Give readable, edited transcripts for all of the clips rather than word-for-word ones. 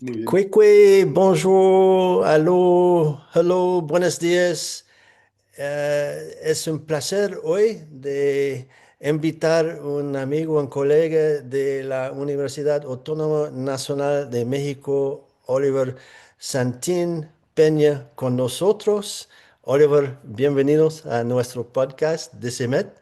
Muy bien. Kwekwe, bonjour, aló, hello, buenos días. Es un placer hoy de invitar un amigo, un colega de la Universidad Autónoma Nacional de México, Oliver Santín Peña, con nosotros. Oliver, bienvenidos a nuestro podcast de CEMET.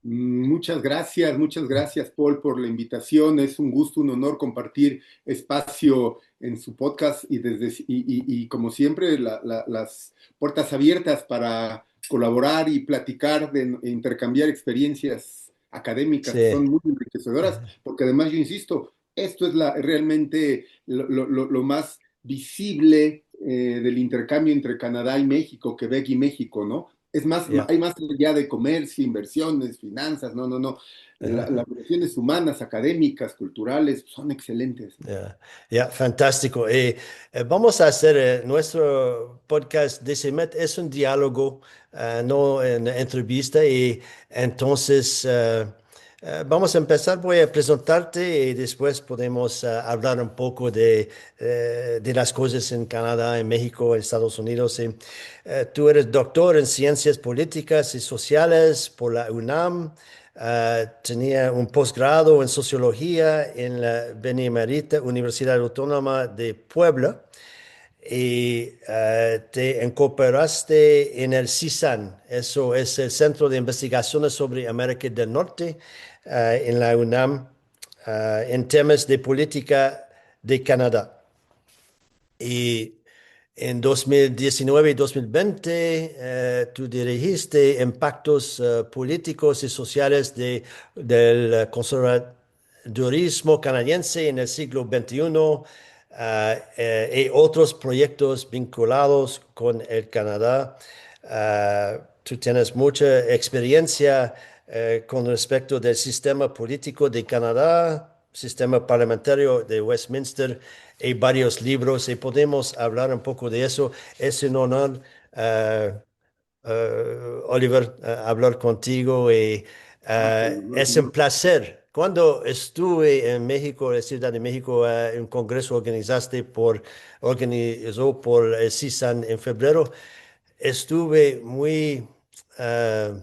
Muchas gracias, Paul, por la invitación. Es un gusto, un honor compartir espacio en su podcast y como siempre, las puertas abiertas para colaborar y platicar e intercambiar experiencias académicas que son Sí. muy enriquecedoras, porque además, yo insisto, esto es realmente lo más visible del intercambio entre Canadá y México, Quebec y México, ¿no? Es más, Ya. hay más allá de comercio, inversiones, finanzas, no, no, no. Las relaciones humanas, académicas, culturales, son excelentes, ¿no? Ya, ya, fantástico. Vamos a hacer nuestro podcast de CEMET es un diálogo, no una entrevista. Y entonces vamos a empezar. Voy a presentarte y después podemos hablar un poco de las cosas en Canadá, en México, en Estados Unidos. Tú eres doctor en ciencias políticas y sociales por la UNAM. Tenía un posgrado en sociología en la Benemérita Universidad Autónoma de Puebla y te incorporaste en el CISAN. Eso es el Centro de Investigaciones sobre América del Norte, en la UNAM, en temas de política de Canadá. Y en 2019 y 2020, tú dirigiste impactos políticos y sociales del conservadurismo canadiense en el siglo XXI, y otros proyectos vinculados con el Canadá. Tú tienes mucha experiencia con respecto del sistema político de Canadá, sistema parlamentario de Westminster, y varios libros, y podemos hablar un poco de eso. Es un honor, eh, Oliver, hablar contigo, y Ah, Paul, no, es un placer. Cuando estuve en México, en la Ciudad de México, un congreso organizó por el CISAN en febrero. Estuve muy eh,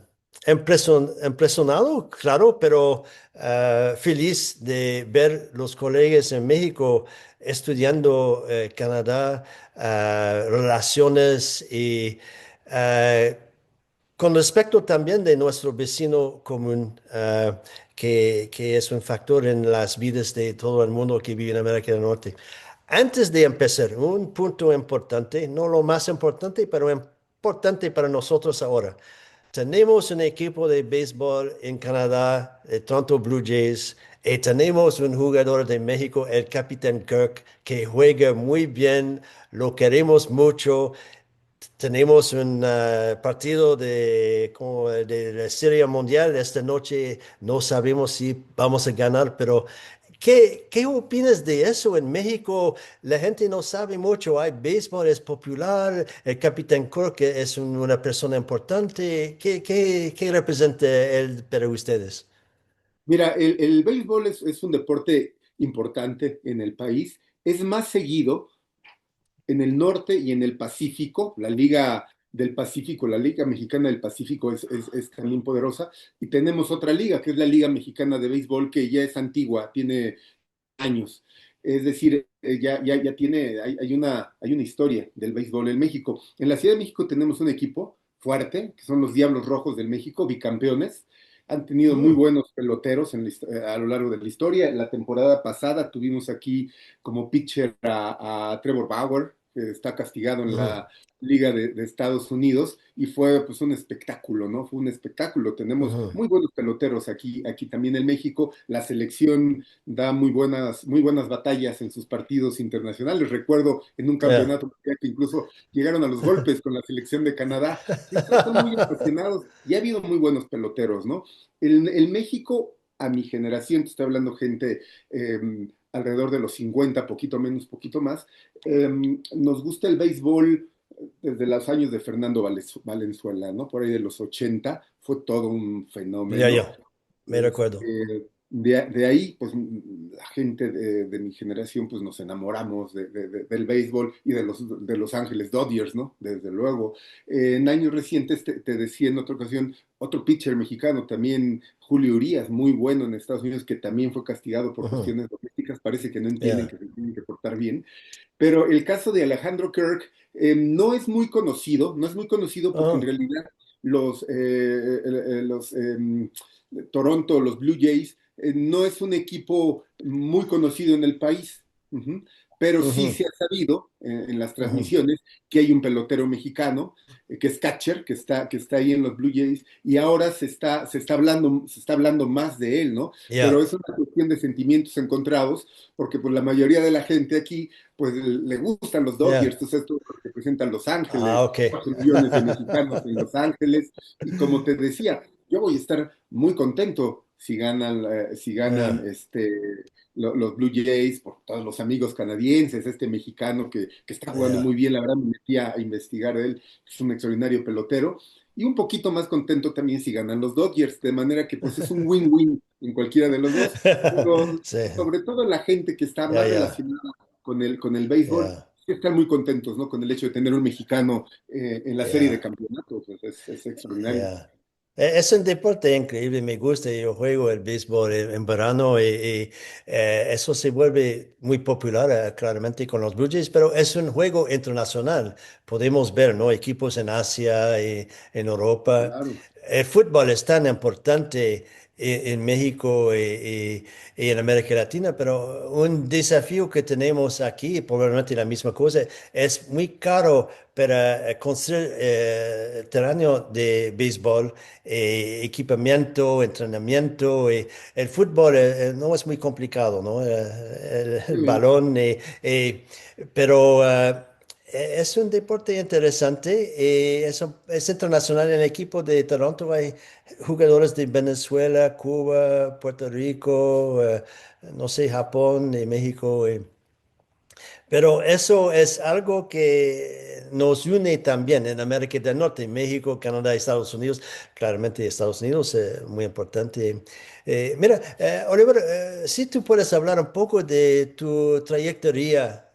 impresionado, claro, pero feliz de ver los colegas en México estudiando Canadá, relaciones y eh, con respecto también de nuestro vecino común, que es un factor en las vidas de todo el mundo que vive en América del Norte. Antes de empezar, un punto importante, no lo más importante, pero importante para nosotros ahora. Tenemos un equipo de béisbol en Canadá, el Toronto Blue Jays, y tenemos un jugador de México, el Capitán Kirk, que juega muy bien, lo queremos mucho. Tenemos un partido de la Serie Mundial esta noche. No sabemos si vamos a ganar, pero ¿qué opinas de eso? En México la gente no sabe mucho. Hay béisbol, es popular. El Capitán Kirk es una persona importante. ¿Qué representa él para ustedes? Mira, el béisbol es un deporte importante en el país. Es más seguido en el norte y en el Pacífico. La Liga del Pacífico, la Liga Mexicana del Pacífico es también poderosa. Y tenemos otra liga, que es la Liga Mexicana de Béisbol, que ya es antigua, tiene años. Es decir, ya tiene, hay una historia del béisbol en México. En la Ciudad de México tenemos un equipo fuerte, que son los Diablos Rojos del México, bicampeones. Han tenido muy Mm, buenos peloteros a lo largo de la historia. La temporada pasada tuvimos aquí como pitcher a Trevor Bauer, que está castigado en mm, la Liga de Estados Unidos, y fue pues un espectáculo, ¿no? Fue un espectáculo. Tenemos mm, muy buenos peloteros aquí también en México. La selección da muy buenas batallas en sus partidos internacionales. Recuerdo en un yeah. campeonato que incluso llegaron a los golpes con la selección de Canadá. Sí, son muy apasionados y ha habido muy buenos peloteros, ¿no? El México, a mi generación, te estoy hablando gente alrededor de los 50, poquito menos, poquito más, nos gusta el béisbol desde los años de Fernando Valenzuela, ¿no? Por ahí de los 80, fue todo un Ya, fenómeno. ya, me recuerdo. de ahí, pues la gente de mi generación, pues nos enamoramos del béisbol y de Los Ángeles Dodgers, ¿no? Desde luego. En años recientes, te decía en otra ocasión, otro pitcher mexicano, también Julio Urías, muy bueno en Estados Unidos, que también fue castigado por Ujú. cuestiones domésticas, parece que no entienden Yeah. que se tienen que portar bien. Pero el caso de Alejandro Kirk no es muy conocido, no es muy conocido porque en Oh, realidad los Toronto, los Blue Jays, no es un equipo muy conocido en el país. Ujú. Pero sí ujú, se ha sabido en las ujú. transmisiones que hay un pelotero mexicano que es catcher, que está ahí en los Blue Jays, y ahora se está hablando más de él, ¿no? Pero Yeah. es una cuestión de sentimientos encontrados, porque pues la mayoría de la gente aquí pues le gustan los Yeah. Dodgers, entonces esto representan Los Ah, Ángeles, ok. 4 millones de mexicanos en Los Ángeles, y como te decía, yo voy a estar muy contento si ganan Yeah. los Blue Jays, por todos los amigos canadienses, este mexicano que está jugando Yeah. muy bien, la verdad me metí a investigar de él, es un extraordinario pelotero, y un poquito más contento también si ganan los Dodgers, de manera que pues es un win-win en cualquiera de los dos, pero Sí. sobre todo la gente que está Yeah, más yeah, relacionada con el béisbol, yeah. sí están muy contentos, ¿no? Con el hecho de tener un mexicano en la serie de Yeah. campeonatos, pues, es extraordinario. Yeah. Es un deporte increíble, me gusta. Yo juego el béisbol en verano y eso se vuelve muy popular, claramente con los Blue Jays, pero es un juego internacional. Podemos ver, ¿no? Equipos en Asia y en Europa. Claro, El fútbol es tan importante en México y en América Latina, pero un desafío que tenemos aquí, probablemente la misma cosa, es muy caro para construir terreno de béisbol, equipamiento, entrenamiento. El fútbol no es muy complicado, ¿no? El sí. balón, pero es un deporte interesante. Es internacional en el equipo de Toronto. Hay jugadores de Venezuela, Cuba, Puerto Rico, no sé, Japón y México. Pero eso es algo que nos une también en América del Norte, México, Canadá, Estados Unidos. Claramente Estados Unidos es muy importante. Mira, Oliver, si tú puedes hablar un poco de tu trayectoria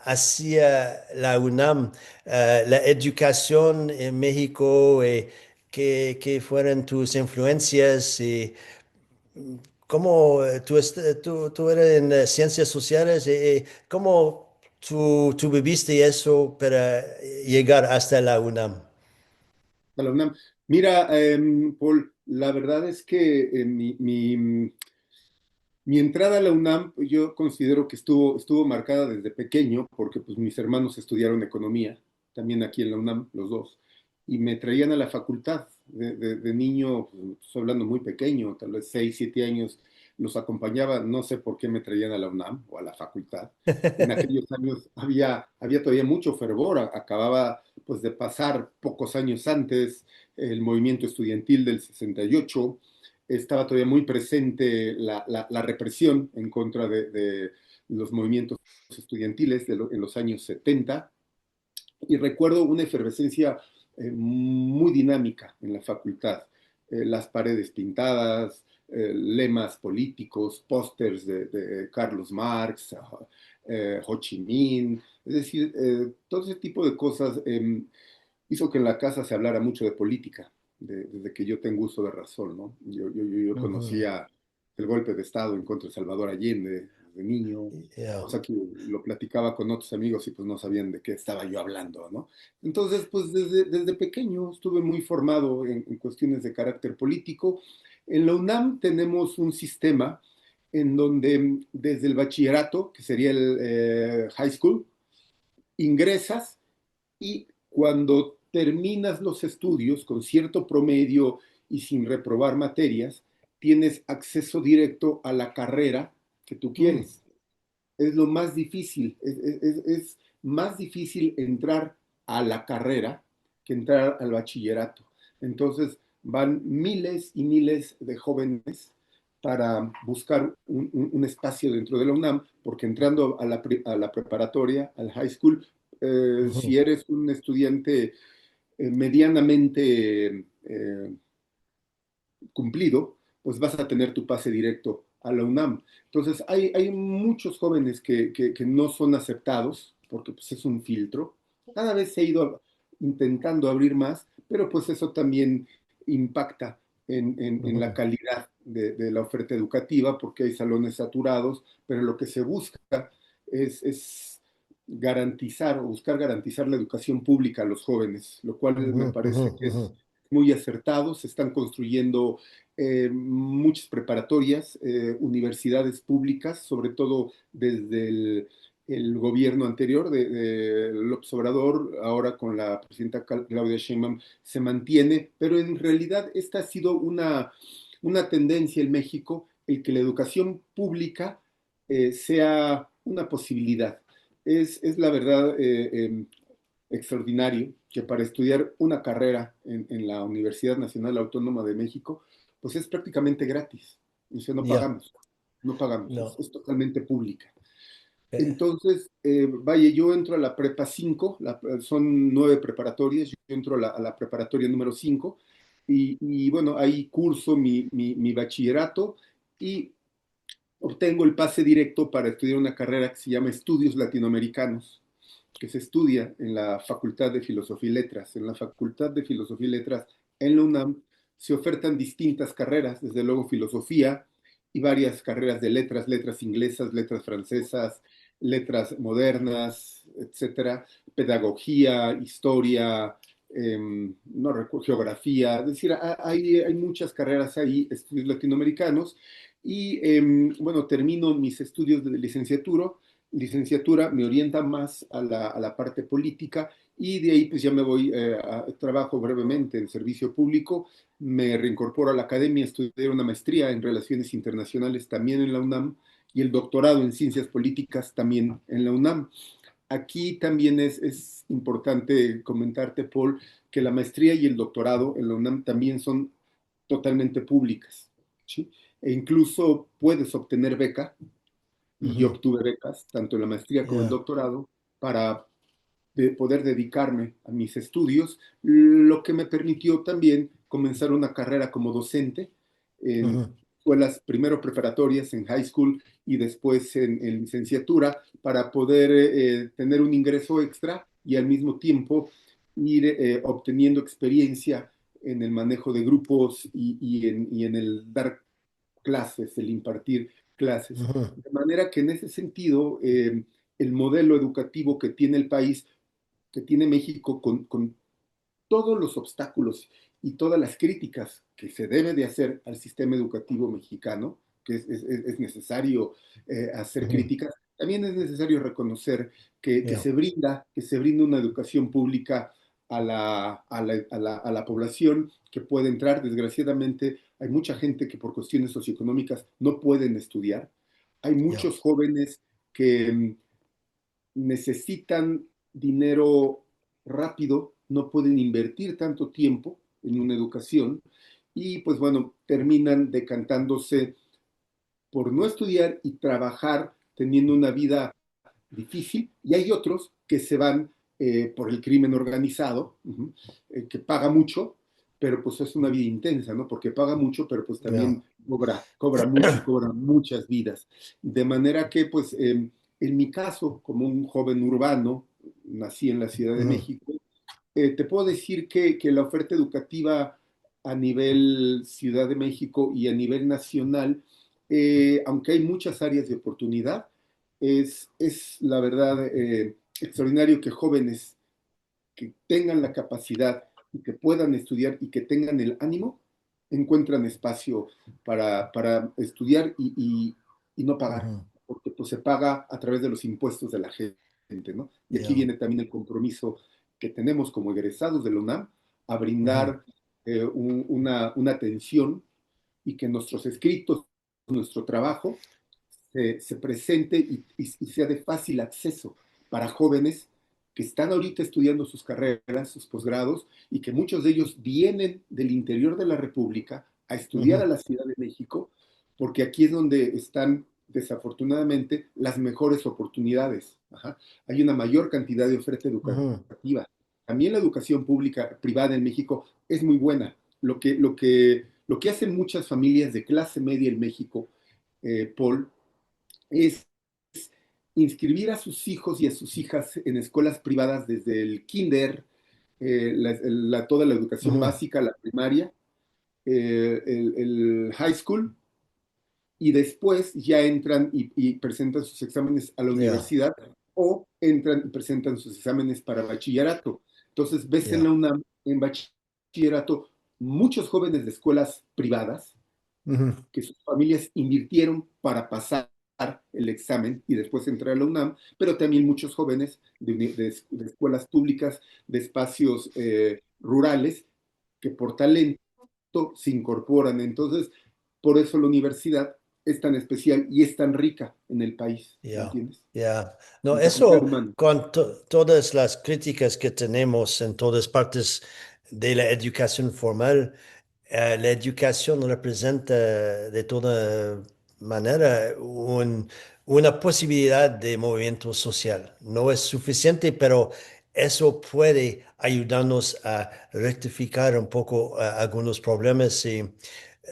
hacia la UNAM, la educación en México, qué fueron tus influencias y cómo tú eres en ciencias sociales, cómo tú viviste eso para llegar hasta la UNAM. A la UNAM. Mira, Paul, la verdad es que mi entrada a la UNAM, pues, yo considero que estuvo marcada desde pequeño, porque pues mis hermanos estudiaron economía, también aquí en la UNAM, los dos, y me traían a la facultad de niño, pues, estoy hablando muy pequeño, tal vez 6, 7 años, los acompañaba, no sé por qué me traían a la UNAM o a la facultad. En aquellos años había todavía mucho fervor, acababa pues de pasar pocos años antes el movimiento estudiantil del 68, estaba todavía muy presente la represión en contra de los movimientos estudiantiles en los años 70, y recuerdo una efervescencia muy dinámica en la facultad. Las paredes pintadas, lemas políticos, pósters de Carlos Marx, Ho Chi Minh, es decir, todo ese tipo de cosas hizo que en la casa se hablara mucho de política, desde que yo tengo uso de razón, ¿no? Yo Ujú. conocía el golpe de Estado en contra de Salvador Allende desde niño, Yeah. cosa que lo platicaba con otros amigos y pues no sabían de qué estaba yo hablando, ¿no? Entonces, pues desde pequeño estuve muy formado en cuestiones de carácter político. En la UNAM tenemos un sistema en donde desde el bachillerato, que sería el high school, ingresas y cuando terminas los estudios con cierto promedio y sin reprobar materias, tienes acceso directo a la carrera que tú Mm. quieres. Es lo más difícil, es más difícil entrar a la carrera que entrar al bachillerato. Entonces van miles y miles de jóvenes para buscar un espacio dentro de la UNAM, porque entrando a la preparatoria, al high school, si Ujú. eres un estudiante medianamente cumplido, pues vas a tener tu pase directo a la UNAM. Entonces, hay muchos jóvenes que no son aceptados, porque pues, es un filtro. Cada vez se ha ido intentando abrir más, pero pues eso también impacta en la Ujú, calidad de la oferta educativa, porque hay salones saturados, pero lo que se busca es garantizar o buscar garantizar la educación pública a los jóvenes, lo cual ujú, me ujú, parece que ujú, es muy acertado. Se están construyendo muchas preparatorias, universidades públicas, sobre todo desde el gobierno anterior de López Obrador, ahora con la presidenta Claudia Sheinbaum, se mantiene, pero en realidad esta ha sido una tendencia en México, el que la educación pública sea una posibilidad. Es la verdad extraordinario que para estudiar una carrera en la Universidad Nacional Autónoma de México, pues es prácticamente gratis. O sea, ya, no pagamos, no. es totalmente pública. eh, Entonces, vaya, yo entro a la prepa 5, son 9 preparatorias, yo entro a la preparatoria número 5 y bueno, ahí curso mi bachillerato y obtengo el pase directo para estudiar una carrera que se llama Estudios Latinoamericanos, que se estudia en la Facultad de Filosofía y Letras. En la Facultad de Filosofía y Letras en la UNAM se ofertan distintas carreras, desde luego filosofía y varias carreras de letras, letras inglesas, letras francesas, letras modernas, etcétera, pedagogía, historia, no recuerdo, geografía, es decir, hay muchas carreras ahí, estudios latinoamericanos, y bueno, termino mis estudios de licenciatura me orienta más a la parte política y de ahí pues ya me voy, trabajo brevemente en servicio público, me reincorporo a la academia, estudié una maestría en relaciones internacionales también en la UNAM y el doctorado en ciencias políticas también en la UNAM. Aquí también es importante comentarte, Paul, que la maestría y el doctorado en la UNAM también son totalmente públicas, ¿sí? E incluso puedes obtener beca, y yo ujú, obtuve becas, tanto en la maestría como en el ya, doctorado, para poder dedicarme a mis estudios, lo que me permitió también comenzar una carrera como docente en ujú, escuelas primero preparatorias en high school y después en licenciatura para poder tener un ingreso extra y al mismo tiempo ir obteniendo experiencia en el manejo de grupos y en el dar clases, el impartir clases. ujú, De manera que en ese sentido, el modelo educativo que tiene el país, que tiene México, con todos los obstáculos y todas las críticas que se debe de hacer al sistema educativo mexicano, que es necesario hacer ujú, críticas, también es necesario reconocer ya, que se brinda una educación pública a la población que puede entrar. Desgraciadamente, hay mucha gente que por cuestiones socioeconómicas no pueden estudiar. Hay ya, muchos jóvenes que necesitan dinero rápido, no pueden invertir tanto tiempo en una educación y pues bueno, terminan decantándose por no estudiar y trabajar teniendo una vida difícil y hay otros que se van por el crimen organizado, que paga mucho, pero pues es una vida intensa, ¿no? Porque paga mucho, pero pues ya, también cobra mucho y cobra muchas vidas. De manera que pues en mi caso, como un joven urbano, nací en la Ciudad de ujú, México, te puedo decir que la oferta educativa a nivel Ciudad de México y a nivel nacional, aunque hay muchas áreas de oportunidad, es la verdad extraordinario que jóvenes que tengan la capacidad y que puedan estudiar y que tengan el ánimo, encuentran espacio para estudiar y no pagar, ujú, porque pues se paga a través de los impuestos de la gente, ¿no? Y aquí ya, viene también el compromiso que tenemos como egresados de la UNAM a ujú, brindar una atención y que nuestros escritos, nuestro trabajo, se presente y sea de fácil acceso para jóvenes que están ahorita estudiando sus carreras, sus posgrados, y que muchos de ellos vienen del interior de la República a estudiar a ujú, la Ciudad de México, porque aquí es donde están desafortunadamente las mejores oportunidades. Ajá. Hay una mayor cantidad de oferta ujú, educativa. También la educación pública privada en México es muy buena. Lo que hacen muchas familias de clase media en México Paul, es inscribir a sus hijos y a sus hijas en escuelas privadas desde el kinder, toda la educación Ujú. básica, la primaria, el high school, y después ya entran y presentan sus exámenes a la Ya, universidad o entran y presentan sus exámenes para bachillerato. Entonces, ves en la ya. UNAM, en bachillerato, muchos jóvenes de escuelas privadas Ujú. que sus familias invirtieron para pasar el examen y después entrar a la UNAM, pero también muchos jóvenes de escuelas públicas, de espacios rurales, que por talento se incorporan. Entonces, por eso la universidad es tan especial y es tan rica en el país, ¿me Ya, entiendes? ya. No, En capital eso humano. con todas las críticas que tenemos en todas partes de la educación formal, la educación representa de toda manera una posibilidad de movimiento social. No es suficiente, pero eso puede ayudarnos a rectificar un poco algunos problemas. Y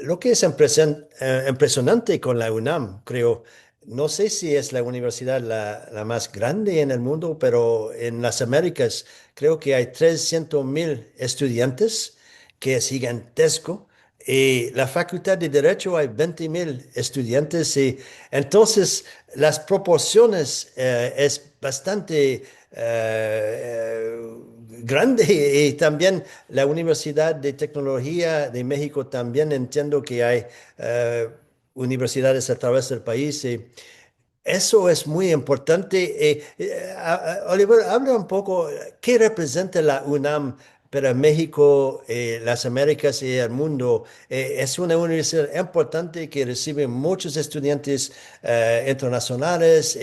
lo que es impresionante con la UNAM, creo. No sé si es la universidad la más grande en el mundo, pero en las Américas creo que hay 300.000 estudiantes, que es gigantesco. Y la Facultad de Derecho hay 20.000 estudiantes. Y entonces las proporciones es bastante grande. Y también la Universidad de Tecnología de México también entiendo que hay eh, universidades a través del país. Y eso es muy importante. Oliver, habla un poco, ¿qué representa la UNAM para México, las Américas y el mundo? Es una universidad importante que recibe muchos estudiantes internacionales,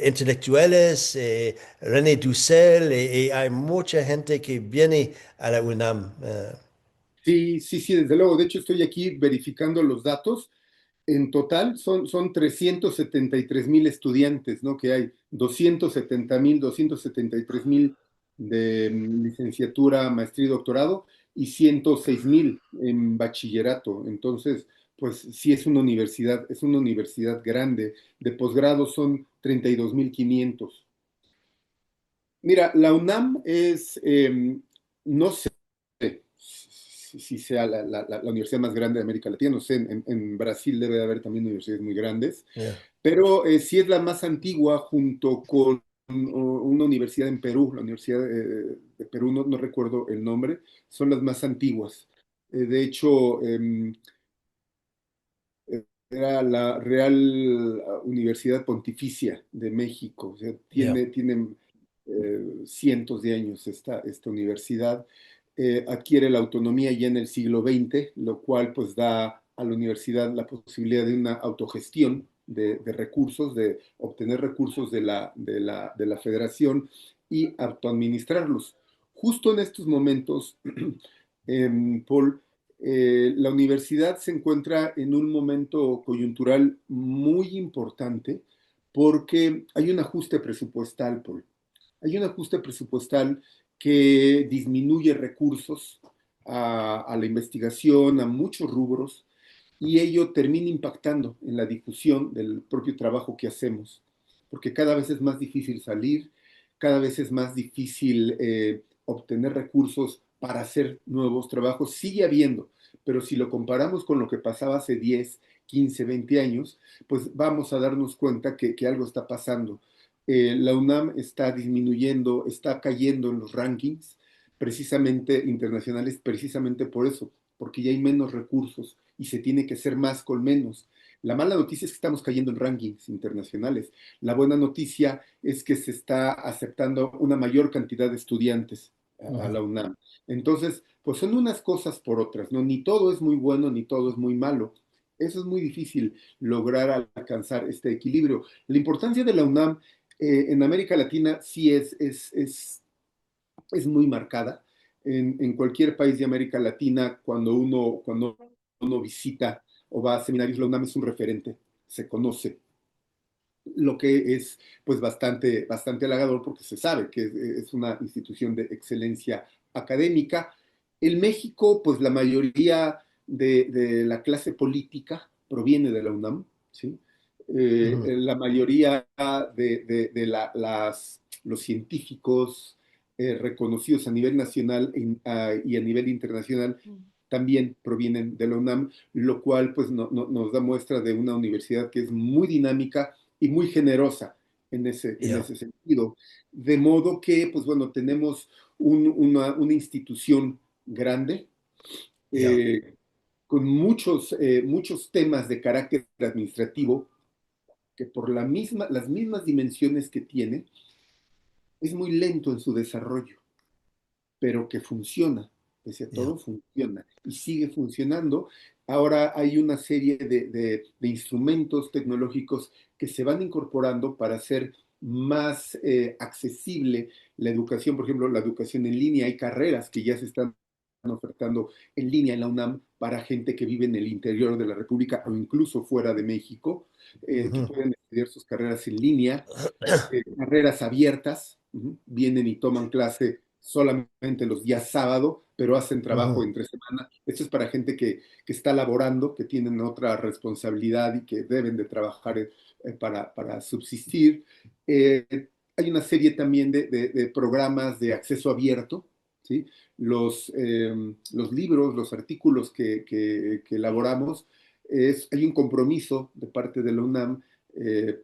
intelectuales, René Dussel, y hay mucha gente que viene a la UNAM. Sí, sí, sí, desde luego. De hecho, estoy aquí verificando los datos. En total son 373.000 estudiantes, ¿no? Que hay 270.000, 273.000 de licenciatura, maestría y doctorado y 106.000 en bachillerato. Entonces, pues sí es una universidad grande. De posgrado son 32.500. Mira, la UNAM no sé si sea la universidad más grande de América Latina, no sé, en Brasil debe de haber también universidades muy grandes, Yeah, pero sí es la más antigua junto con una universidad en Perú, la Universidad de Perú, no recuerdo el nombre, son las más antiguas. De hecho, era la Real Universidad Pontificia de México, o sea, yeah, tiene cientos de años esta universidad. Adquiere la autonomía ya en el siglo XX, lo cual pues da a la universidad la posibilidad de una autogestión de recursos, de obtener recursos de la federación y autoadministrarlos. Justo en estos momentos, Paul, la universidad se encuentra en un momento coyuntural muy importante porque hay un ajuste presupuestal, Paul. Hay un ajuste presupuestal que disminuye recursos a la investigación, a muchos rubros, y ello termina impactando en la difusión del propio trabajo que hacemos, porque cada vez es más difícil salir, cada vez es más difícil obtener recursos para hacer nuevos trabajos. Sigue habiendo, pero si lo comparamos con lo que pasaba hace 10, 15, 20 años, pues vamos a darnos cuenta que algo está pasando. La UNAM está disminuyendo, está cayendo en los rankings precisamente internacionales, precisamente por eso, porque ya hay menos recursos y se tiene que hacer más con menos. La mala noticia es que estamos cayendo en rankings internacionales. La buena noticia es que se está aceptando una mayor cantidad de estudiantes a ujú, la UNAM. Entonces, pues son unas cosas por otras, ¿no? Ni todo es muy bueno, ni todo es muy malo. Eso es muy difícil lograr alcanzar este equilibrio. La importancia de la UNAM en América Latina sí es muy marcada. En cualquier país de América Latina, cuando uno visita o va a seminarios, la UNAM es un referente, se conoce, lo que es pues bastante, bastante halagador porque se sabe que es una institución de excelencia académica. En México, pues la mayoría de la clase política proviene de la UNAM, ¿sí? Ujú. La mayoría de los científicos reconocidos a nivel nacional y a nivel internacional también provienen de la UNAM, lo cual pues nos da muestra de una universidad que es muy dinámica y muy generosa en Ya, ese sentido. De modo que, pues bueno, tenemos una institución grande, ya, eh, con muchos temas de carácter administrativo, que por las mismas dimensiones que tiene, es muy lento en su desarrollo, pero que funciona, pese a todo ya. funciona y sigue funcionando. Ahora hay una serie de instrumentos tecnológicos que se van incorporando para hacer más accesible la educación, por ejemplo, la educación en línea. Hay carreras que ya se están ofertando en línea en la UNAM para gente que vive en el interior de la República o incluso fuera de México, que Ujú. pueden estudiar sus carreras en línea, carreras abiertas, vienen y toman clase solamente los días sábado, pero hacen trabajo Ujú. entre semana. Esto es para gente que está laborando, que tienen otra responsabilidad y que deben de trabajar para subsistir. Eh, Hay una serie también de programas de acceso abierto, ¿sí? Los libros, los artículos que elaboramos, hay un compromiso de parte de la UNAM,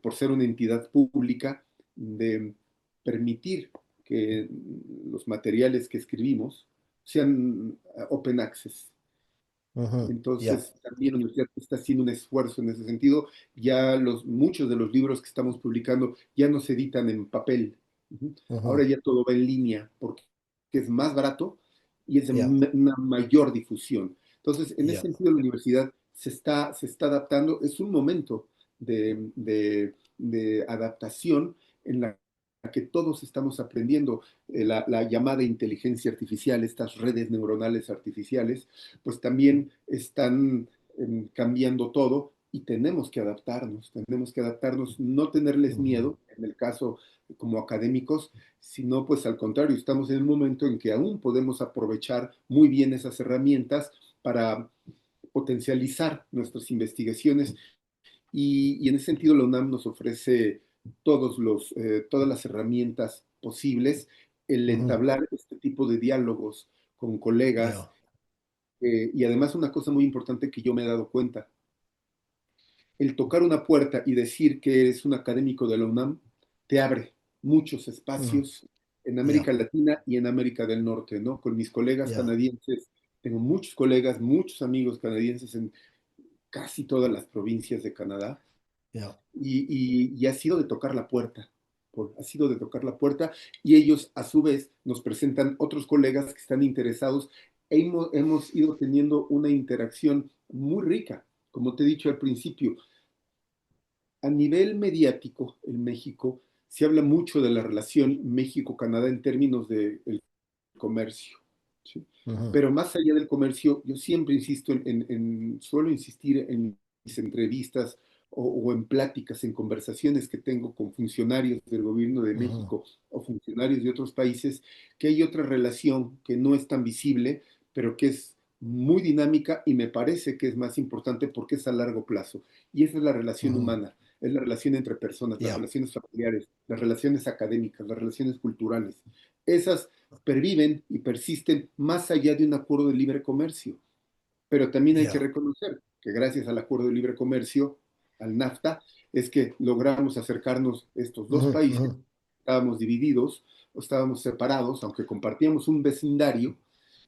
por ser una entidad pública, de permitir que los materiales que escribimos sean open access. Ujú. Ya. Entonces, también la universidad está haciendo un esfuerzo en ese sentido. Ya muchos de los libros que estamos publicando ya no se editan en papel. Ujú. Ahora Ujú. ya todo va en línea porque es más barato y es de Ya, una mayor difusión. Entonces, en ese ya. sentido, la universidad se está adaptando. Es un momento de adaptación en la que todos estamos aprendiendo. La llamada inteligencia artificial, estas redes neuronales artificiales, pues también están cambiando todo y tenemos que adaptarnos, no tenerles Ujú. miedo, en el caso como académicos, sino pues al contrario, estamos en un momento en que aún podemos aprovechar muy bien esas herramientas para potencializar nuestras investigaciones y en ese sentido la UNAM nos ofrece todas las herramientas posibles, el Ujú. entablar este tipo de diálogos con colegas, Ya. y además una cosa muy importante que yo me he dado cuenta, el tocar una puerta y decir que eres un académico de la UNAM te abre muchos Ujú. espacios en América Ya, Latina y en América del Norte, ¿no? Con mis colegas ya, canadienses, tengo muchos colegas, muchos amigos canadienses en casi todas las provincias de Canadá, ya. y ha sido de tocar la puerta, ha sido de tocar la puerta, y ellos a su vez nos presentan otros colegas que están interesados, hemos ido teniendo una interacción muy rica, como te he dicho al principio. A nivel mediático en México se habla mucho de la relación México-Canadá en términos del comercio, ¿sí? Ujú. Pero más allá del comercio, yo siempre insisto suelo insistir en mis entrevistas o en pláticas, en conversaciones que tengo con funcionarios del gobierno de Ujú. México o funcionarios de otros países, que hay otra relación que no es tan visible, pero que es muy dinámica y me parece que es más importante porque es a largo plazo. Y esa es la relación Ujú. humana, es la relación entre personas, las Ya. relaciones familiares, las relaciones académicas, las relaciones culturales. Esas perviven y persisten más allá de un acuerdo de libre comercio. Pero también hay que Ya. reconocer que gracias al acuerdo de libre comercio, al NAFTA, es que logramos acercarnos estos dos Ujú. países. Ujú. Estábamos divididos o estábamos separados, aunque compartíamos un vecindario.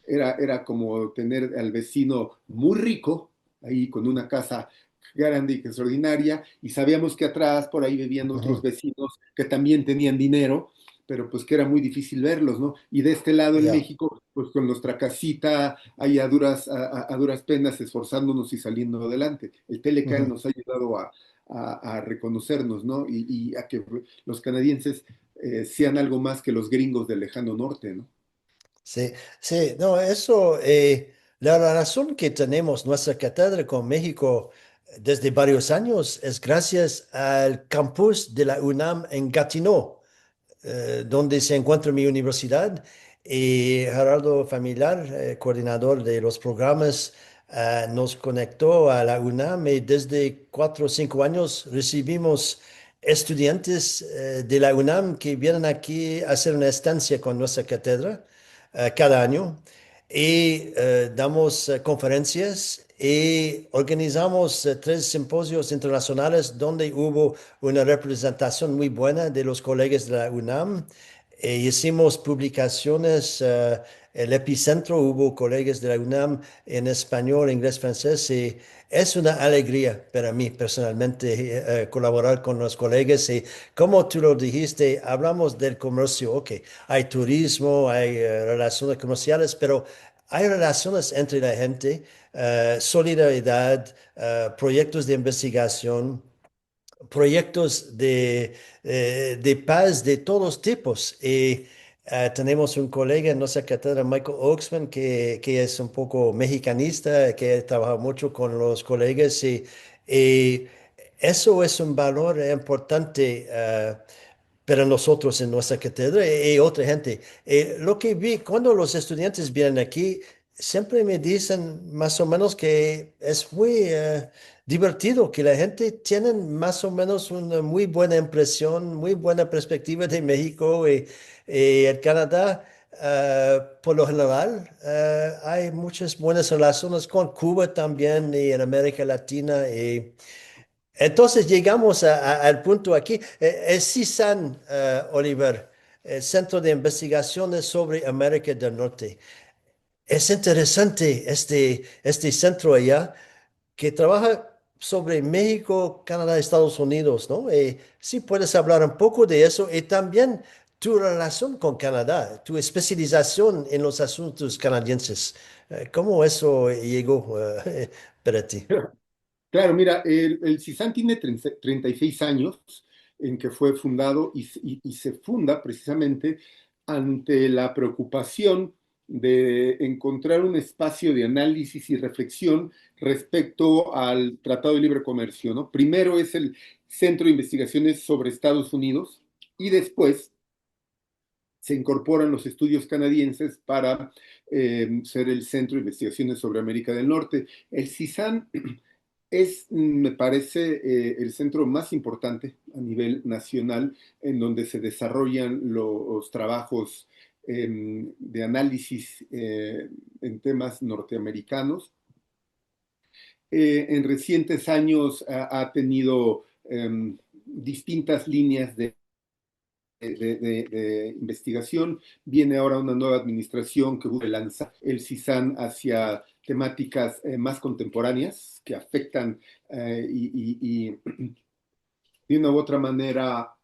Era como tener al vecino muy rico, ahí con una casa grande y extraordinaria, y sabíamos que atrás por ahí vivían otros Ujú. vecinos que también tenían dinero, pero pues que era muy difícil verlos, ¿no? Y de este lado en Ya. México, pues con nuestra casita ahí a duras penas, esforzándonos y saliendo adelante. El Telecan Ujú. nos ha ayudado a reconocernos, ¿no? Y a que los canadienses sean algo más que los gringos del lejano norte, ¿no? Sí, sí, no, eso, la razón que tenemos nuestra cátedra con México desde varios años es gracias al campus de la UNAM en Gatineau, donde se encuentra mi universidad, y Gerardo Familiar, coordinador de los programas, nos conectó a la UNAM y desde 4 o 5 años recibimos estudiantes de la UNAM que vienen aquí a hacer una estancia con nuestra cátedra cada año y damos conferencias y organizamos 3 simposios internacionales donde hubo una representación muy buena de los colegas de la UNAM. Hicimos publicaciones, el epicentro hubo colegas de la UNAM en español, inglés, francés, y es una alegría para mí personalmente colaborar con los colegas. Y como tú lo dijiste, hablamos del comercio, ok, hay turismo, hay relaciones comerciales, pero hay relaciones entre la gente, solidaridad, proyectos de investigación, proyectos de paz de todos tipos. Y tenemos un colega en nuestra cátedra, Michael Oaksman, que es un poco mexicanista, que trabaja mucho con los colegas y eso es un valor importante. Para nosotros en nuestra cátedra y otra gente. Lo que vi cuando los estudiantes vienen aquí, siempre me dicen más o menos que es muy divertido, que la gente tiene más o menos una muy buena impresión, muy buena perspectiva de México y el Canadá. Por lo general, hay muchas buenas relaciones con Cuba también y en América Latina. Y entonces llegamos al punto aquí. El CISAN, Oliver, el Centro de Investigaciones sobre América del Norte. Es interesante este centro allá que trabaja sobre México, Canadá, Estados Unidos, ¿no? Sí puedes hablar un poco de eso y también tu relación con Canadá, tu especialización en los asuntos canadienses. ¿Cómo eso llegó, para ti? Claro, mira, el CISAN tiene 36 años en que fue fundado y se funda precisamente ante la preocupación de encontrar un espacio de análisis y reflexión respecto al Tratado de Libre Comercio, ¿no? Primero es el Centro de Investigaciones sobre Estados Unidos y después se incorporan los estudios canadienses para ser el Centro de Investigaciones sobre América del Norte. El CISAN es, me parece, el centro más importante a nivel nacional en donde se desarrollan los trabajos de análisis en temas norteamericanos. En recientes años ha tenido distintas líneas de investigación. Viene ahora una nueva administración que busca lanzar el CISAN hacia temáticas más contemporáneas que afectan y de una u otra manera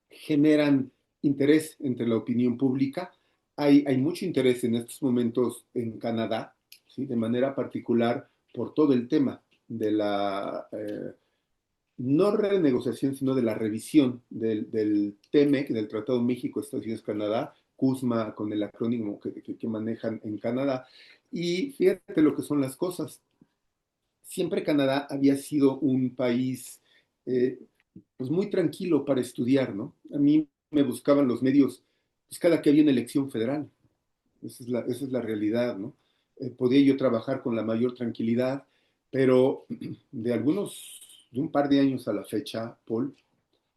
generan interés entre la opinión pública. Hay mucho interés en estos momentos en Canadá, ¿sí? De manera particular por todo el tema de la no renegociación, sino de la revisión del TEMEC, del Tratado México, Estados Unidos, Canadá, CUSMA, con el acrónimo que manejan en Canadá. Y fíjate lo que son las cosas. Siempre Canadá había sido un país eh, pues muy tranquilo para estudiar, ¿no? A mí me buscaban los medios pues cada que había una elección federal. Esa es la realidad, ¿no? Podía yo trabajar con la mayor tranquilidad, pero de un par de años a la fecha, Paul,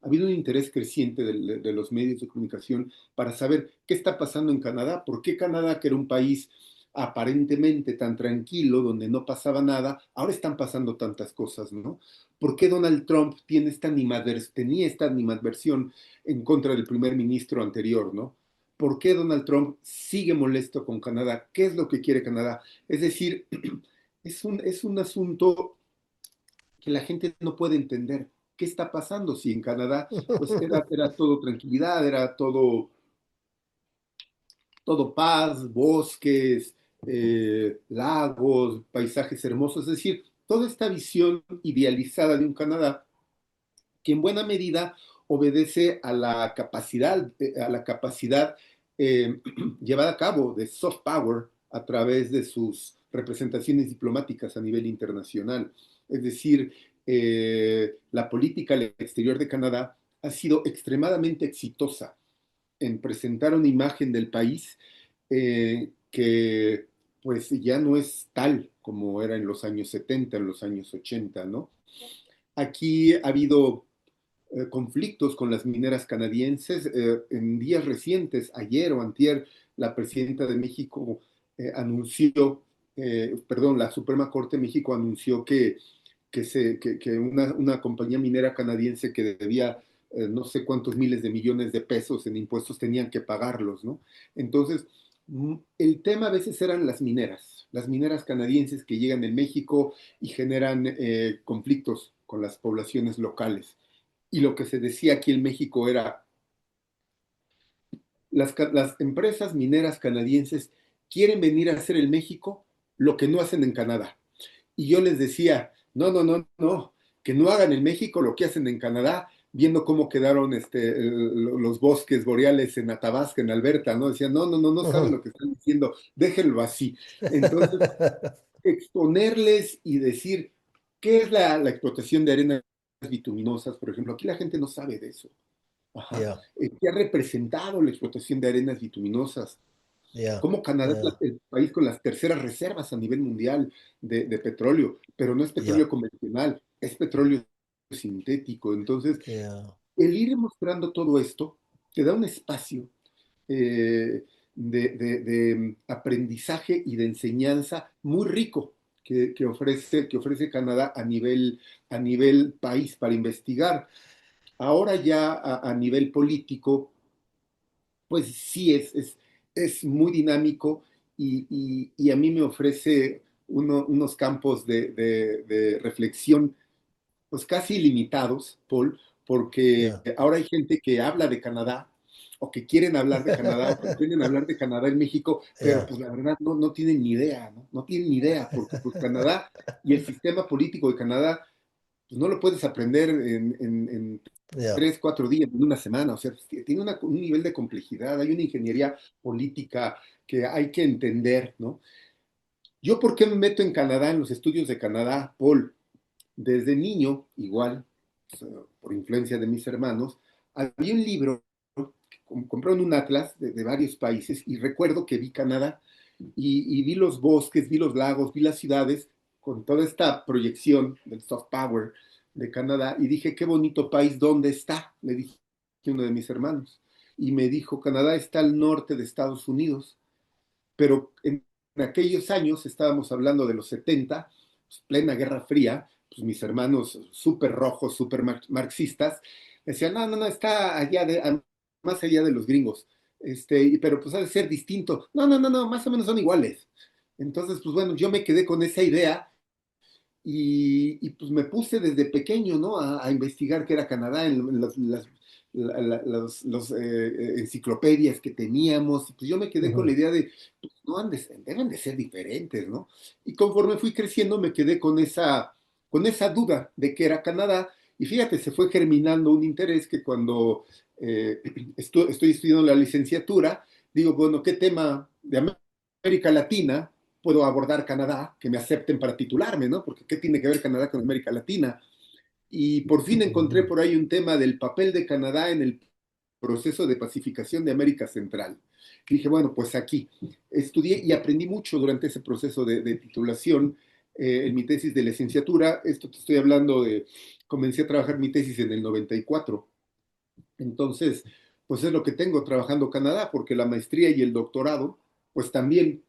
ha habido un interés creciente de los medios de comunicación para saber qué está pasando en Canadá, por qué Canadá, que era un país aparentemente tan tranquilo, donde no pasaba nada, ahora están pasando tantas cosas, ¿no? ¿Por qué Donald Trump tenía esta animadversión en contra del primer ministro anterior, ¿no? ¿Por qué Donald Trump sigue molesto con Canadá? ¿Qué es lo que quiere Canadá? Es decir, es un asunto que la gente no puede entender. ¿Qué está pasando si en Canadá pues era todo tranquilidad, era todo paz, bosques, lagos, paisajes hermosos? Es decir, toda esta visión idealizada de un Canadá que en buena medida obedece a la capacidad llevada a cabo de soft power a través de sus representaciones diplomáticas a nivel internacional. Es decir, la política al exterior de Canadá ha sido extremadamente exitosa en presentar una imagen del país que pues ya no es tal como era en los años 70, en los años 80, ¿no? Aquí ha habido conflictos con las mineras canadienses. En días recientes, ayer o antier, la presidenta de México anunció, perdón, la Suprema Corte de México anunció que una compañía minera canadiense que debía no sé cuántos miles de millones de pesos en impuestos tenían que pagarlos, ¿no? Entonces, el tema a veces eran las mineras canadienses que llegan en México y generan conflictos con las poblaciones locales. Y lo que se decía aquí en México era, las empresas mineras canadienses quieren venir a hacer en México lo que no hacen en Canadá. Y yo les decía, no, no, no, no, que no hagan en México lo que hacen en Canadá, viendo cómo quedaron los bosques boreales en Athabasca, en Alberta, ¿no? Decían, no, no, no, no saben Ujú. lo que están diciendo, déjenlo así. Entonces, exponerles y decir qué es la explotación de arenas bituminosas, por ejemplo, aquí la gente no sabe de eso. Ajá. Yeah, ¿Qué ha representado la explotación de arenas bituminosas? yeah, Cómo Canadá es yeah, el país con las terceras reservas a nivel mundial de petróleo, pero no es yeah, petróleo convencional, es petróleo sintético. Entonces, yeah, el ir mostrando todo esto te da un espacio de aprendizaje y de enseñanza muy rico que ofrece Canadá a nivel país para investigar. Ahora ya a nivel político, pues sí, es muy dinámico y a mí me ofrece unos campos de reflexión pues casi ilimitados, Paul, porque yeah. ahora hay gente que habla de Canadá o que quieren hablar de Canadá o que quieren hablar de Canadá en México, pero Yeah. pues la verdad no tienen ni idea, ¿no? No tienen ni idea, porque pues Canadá y el sistema político de Canadá, pues no lo puedes aprender en Yeah. 3, 4 días, en una semana, o sea, tiene un nivel de complejidad, hay una ingeniería política que hay que entender, ¿no? Yo, ¿por qué me meto en Canadá, en los estudios de Canadá, Paul? Desde niño, igual, por influencia de mis hermanos, había un libro que compraron un atlas de varios países y recuerdo que vi Canadá y vi los bosques, vi los lagos, vi las ciudades con toda esta proyección del soft power de Canadá y dije, qué bonito país, ¿dónde está? Le dije a uno de mis hermanos y me dijo, Canadá está al norte de Estados Unidos, pero en aquellos años, estábamos hablando de los 70, pues, plena Guerra Fría, pues mis hermanos súper rojos, súper marxistas, decían, no, no, no, está más allá de los gringos, pero pues ha de ser distinto. No, no, no, no, más o menos son iguales. Entonces, pues bueno, yo me quedé con esa idea pues me puse desde pequeño, ¿no? A investigar qué era Canadá en enciclopedias que teníamos. Pues yo me quedé con la Ujú. idea de, pues, no deben de ser diferentes, ¿no? Y conforme fui creciendo me quedé con esa duda de qué era Canadá. Y fíjate, se fue germinando un interés que cuando estoy estudiando la licenciatura, digo, bueno, ¿qué tema de América Latina puedo abordar Canadá, que me acepten para titularme, ¿no? Porque ¿qué tiene que ver Canadá con América Latina? Y por fin encontré Ujú. por ahí un tema del papel de Canadá en el proceso de pacificación de América Central. Y dije, bueno, pues aquí estudié y aprendí mucho durante ese proceso de titulación en mi tesis de licenciatura. Esto te estoy hablando comencé a trabajar mi tesis en el 94. Entonces, pues es lo que tengo trabajando Canadá, porque la maestría y el doctorado, pues también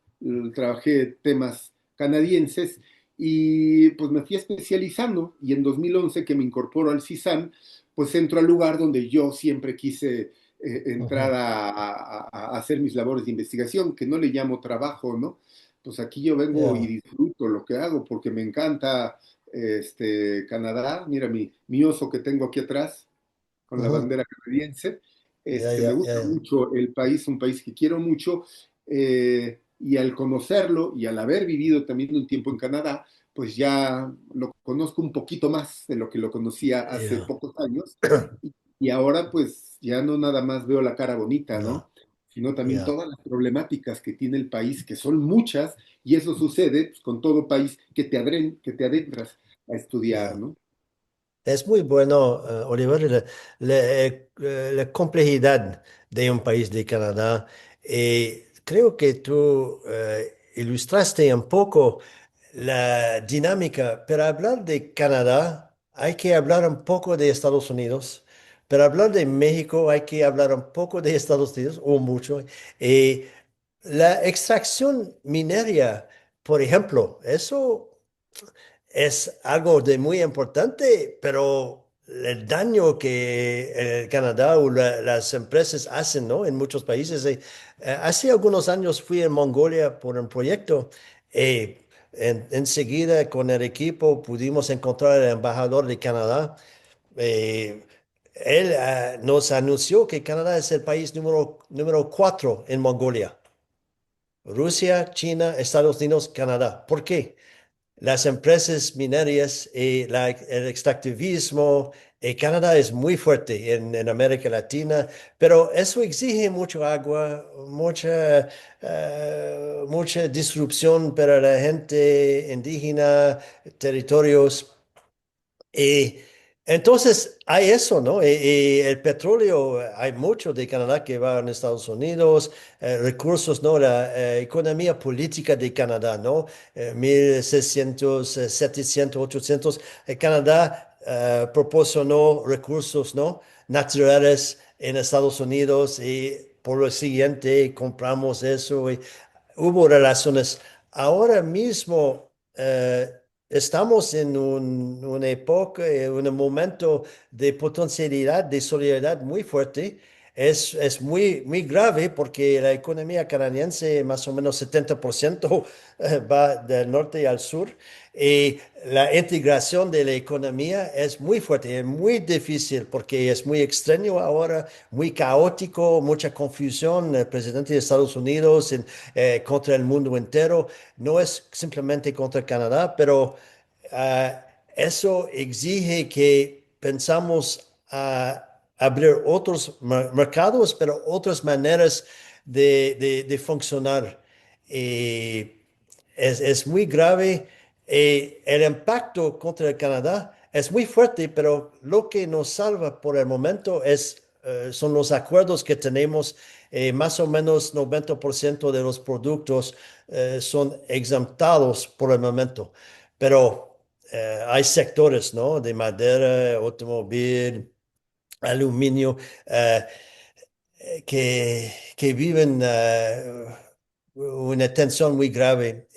trabajé temas canadienses y pues me fui especializando y en 2011 que me incorporo al CISAN, pues entro al lugar donde yo siempre quise entrar Ujú. a hacer mis labores de investigación, que no le llamo trabajo, ¿no? Pues aquí yo vengo y Yeah. disfruto lo que hago porque me encanta Canadá. Mira mi oso que tengo aquí atrás con la Ujú. bandera canadiense. Yeah, Me yeah, gusta yeah, mucho el país, un país que quiero mucho, y al conocerlo y al haber vivido también un tiempo en Canadá, pues ya lo conozco un poquito más de lo que lo conocía hace yeah, pocos años, y ahora pues ya no nada más veo la cara bonita, yeah, ¿no? Sino también yeah, todas las problemáticas que tiene el país, que son muchas, y eso sucede pues, con todo país que te adentras a estudiar, yeah. ¿no? Es muy bueno, Oliver, la complejidad de un país de Canadá. Creo que tú ilustraste un poco la dinámica. Para hablar de Canadá, hay que hablar un poco de Estados Unidos. Para hablar de México, hay que hablar un poco de Estados Unidos, o mucho. Eh, la extracción minera, por ejemplo, eso es algo de muy importante, pero el daño que el Canadá o las empresas hacen, ¿no? En muchos países. Hace algunos años fui a Mongolia por un proyecto. Enseguida con el equipo pudimos encontrar al embajador de Canadá. Eh, él nos anunció que Canadá es el país número 4 en Mongolia. Rusia, China, Estados Unidos, Canadá. ¿Por qué? Las empresas mineras y el extractivismo. Canadá es muy fuerte en América Latina, pero eso exige mucho agua, mucha disrupción para la gente indígena, territorios. Y entonces hay eso, ¿no? Y el petróleo, hay mucho de Canadá que va a Estados Unidos, recursos, ¿no? La economía política de Canadá, ¿no? 1600, 700, 800. Canadá proporcionó recursos, ¿no? Naturales en Estados Unidos y por lo siguiente compramos eso y hubo relaciones. Ahora mismo estamos en una época, un momento de potencialidad, de solidaridad muy fuerte. Es muy grave porque la economía canadiense, más o menos 70%, va del norte al sur. Y la integración de la economía es muy fuerte, es muy difícil porque es muy extraño ahora, muy caótico, mucha confusión. El presidente de Estados Unidos contra el mundo entero, no es simplemente contra Canadá, pero eso exige que pensamos a abrir otros mercados, pero otras maneras de funcionar. Y es muy grave. El impacto contra el Canadá es muy fuerte, pero lo que nos salva por el momento son los acuerdos que tenemos. Más o menos 90% de los productos son exentados por el momento, pero hay sectores, ¿no? De madera, automóvil, aluminio, eh, que viven una tensión muy grave.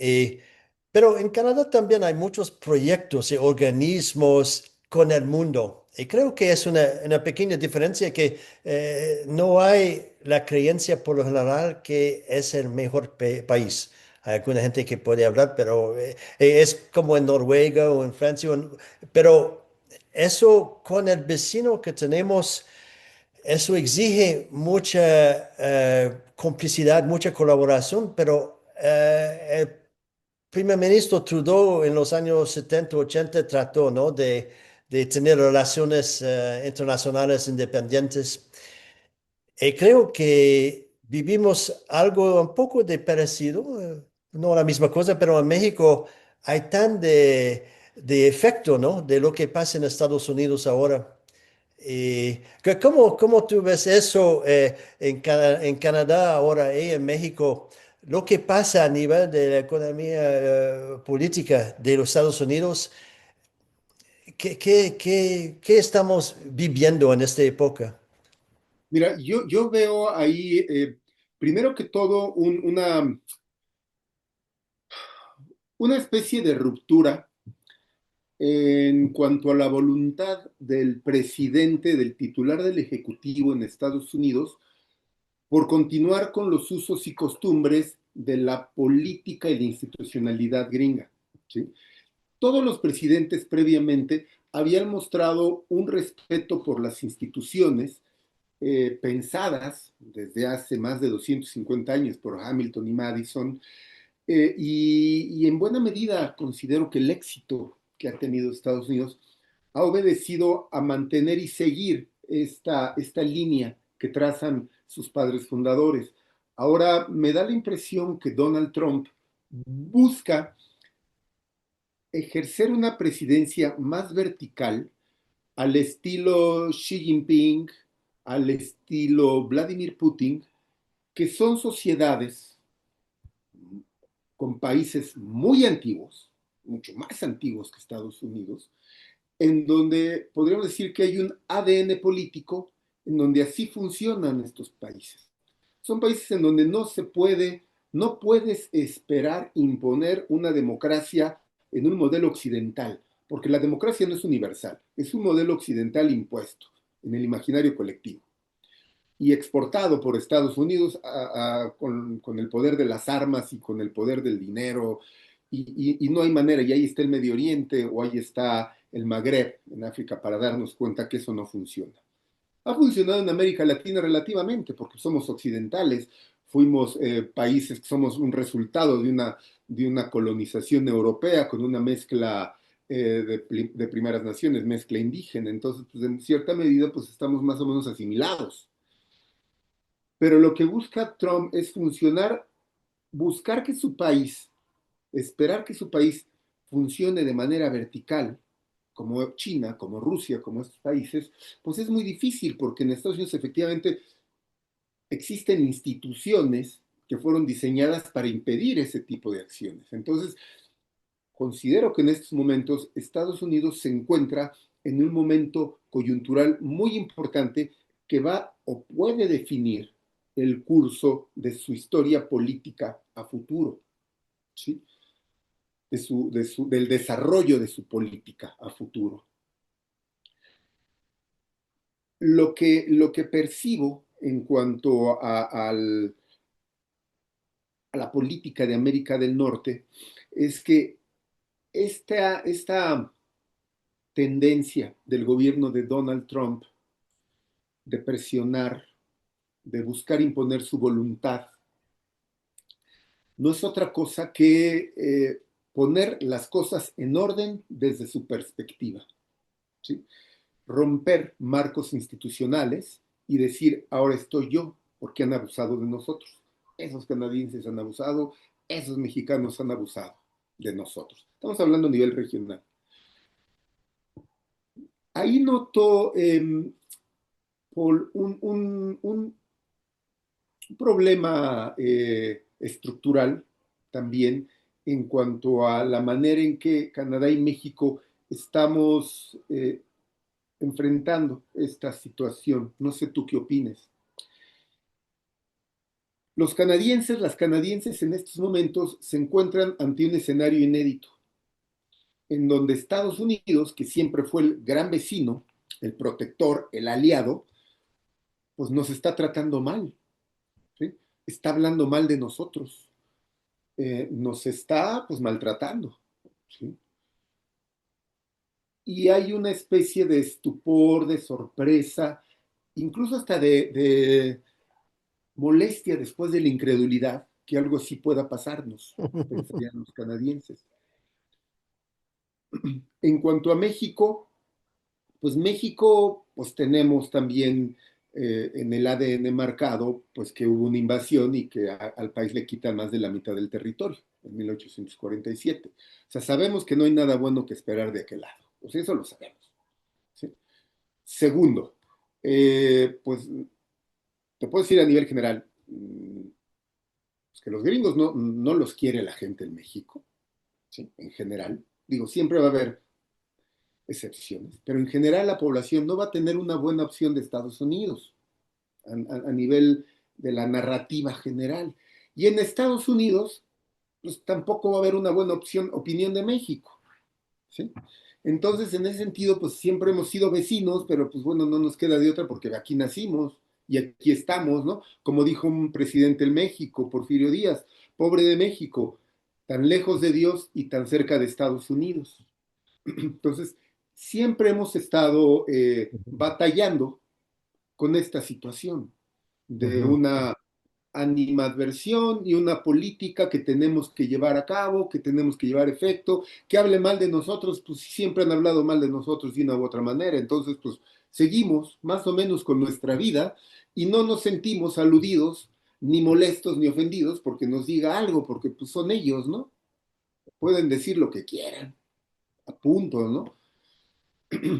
Pero en Canadá también hay muchos proyectos y organismos con el mundo. Y creo que es una pequeña diferencia que no hay la creencia por lo general que es el mejor país. Hay alguna gente que puede hablar, pero es como en Noruega o en Francia, pero eso con el vecino que tenemos. Eso exige mucha complicidad, mucha colaboración, pero el primer ministro Trudeau en los años 70, 80 trató, ¿no? de tener relaciones internacionales independientes. Y creo que vivimos algo un poco de parecido, no la misma cosa, pero en México hay tan de efecto, ¿no? De lo que pasa en Estados Unidos ahora. ¿Cómo tú ves eso en Canadá ahora y en México? Lo que pasa a nivel de la economía política de los Estados Unidos, ¿qué estamos viviendo en esta época? Mira, yo veo ahí, primero que todo, una especie de ruptura en cuanto a la voluntad del presidente, del titular del Ejecutivo en Estados Unidos, por continuar con los usos y costumbres de la política y la institucionalidad gringa. ¿Sí? Todos los presidentes previamente habían mostrado un respeto por las instituciones pensadas desde hace más de 250 años por Hamilton y Madison, y en buena medida considero que el éxito que ha tenido Estados Unidos ha obedecido a mantener y seguir esta línea que trazan sus padres fundadores. Ahora me da la impresión que Donald Trump busca ejercer una presidencia más vertical al estilo Xi Jinping, al estilo Vladimir Putin, que son sociedades con países muy antiguos, mucho más antiguos que Estados Unidos, en donde podríamos decir que hay un ADN político en donde así funcionan estos países. Son países en donde no puedes esperar imponer una democracia en un modelo occidental, porque la democracia no es universal, es un modelo occidental impuesto en el imaginario colectivo y exportado por Estados Unidos con el poder de las armas y con el poder del dinero, y no hay manera, y ahí está el Medio Oriente o ahí está el Magreb en África para darnos cuenta que eso no funciona. Ha funcionado en América Latina relativamente, porque somos occidentales, fuimos países que somos un resultado de una colonización europea con una mezcla de primeras naciones, mezcla indígena, entonces pues, en cierta medida pues estamos más o menos asimilados. Pero lo que busca Trump es buscar que su país, esperar que su país funcione de manera vertical, como China, como Rusia, como estos países, pues es muy difícil porque en Estados Unidos efectivamente existen instituciones que fueron diseñadas para impedir ese tipo de acciones. Entonces, considero que en estos momentos Estados Unidos se encuentra en un momento coyuntural muy importante que va o puede definir el curso de su historia política a futuro, ¿sí? Del desarrollo de su política a futuro. Lo que percibo en cuanto a la política de América del Norte es que esta tendencia del gobierno de Donald Trump de presionar, de buscar imponer su voluntad, no es otra cosa que poner las cosas en orden desde su perspectiva, ¿sí? Romper marcos institucionales y decir, ahora estoy yo, porque han abusado de nosotros. Esos canadienses han abusado, esos mexicanos han abusado de nosotros. Estamos hablando a nivel regional. Ahí noto, Paul, un problema estructural también en cuanto a la manera en que Canadá y México estamos enfrentando esta situación. No sé tú qué opines. Las canadienses en estos momentos se encuentran ante un escenario inédito, en donde Estados Unidos, que siempre fue el gran vecino, el protector, el aliado, pues nos está tratando mal, ¿sí? Está hablando mal de nosotros, nos está pues maltratando, ¿sí? Y hay una especie de estupor, de sorpresa, incluso hasta de molestia después de la incredulidad que algo así pueda pasarnos, pensarían los canadienses. En cuanto a México, pues México, pues tenemos también en el ADN marcado, pues que hubo una invasión y que al país le quitan más de la mitad del territorio en 1847. O sea, sabemos que no hay nada bueno que esperar de aquel lado. Pues eso lo sabemos, ¿sí? Segundo, pues te puedo decir a nivel general, pues que los gringos no los quiere la gente en México, ¿sí? En general. Digo, siempre va a haber excepciones, pero en general la población no va a tener una buena opción de Estados Unidos a nivel de la narrativa general. Y en Estados Unidos, pues tampoco va a haber una buena opinión de México, ¿sí? Entonces, en ese sentido, pues siempre hemos sido vecinos, pero pues bueno, no nos queda de otra porque aquí nacimos y aquí estamos, ¿no? Como dijo un presidente en México, Porfirio Díaz, pobre de México, tan lejos de Dios y tan cerca de Estados Unidos. Entonces, siempre hemos estado batallando con esta situación de Ujú. una animadversión y una política que tenemos que llevar a cabo, que tenemos que llevar a efecto, que hable mal de nosotros, pues siempre han hablado mal de nosotros de una u otra manera, entonces pues seguimos más o menos con nuestra vida y no nos sentimos aludidos, ni molestos, ni ofendidos porque nos diga algo, porque pues son ellos, ¿no? Pueden decir lo que quieran, a punto, ¿no?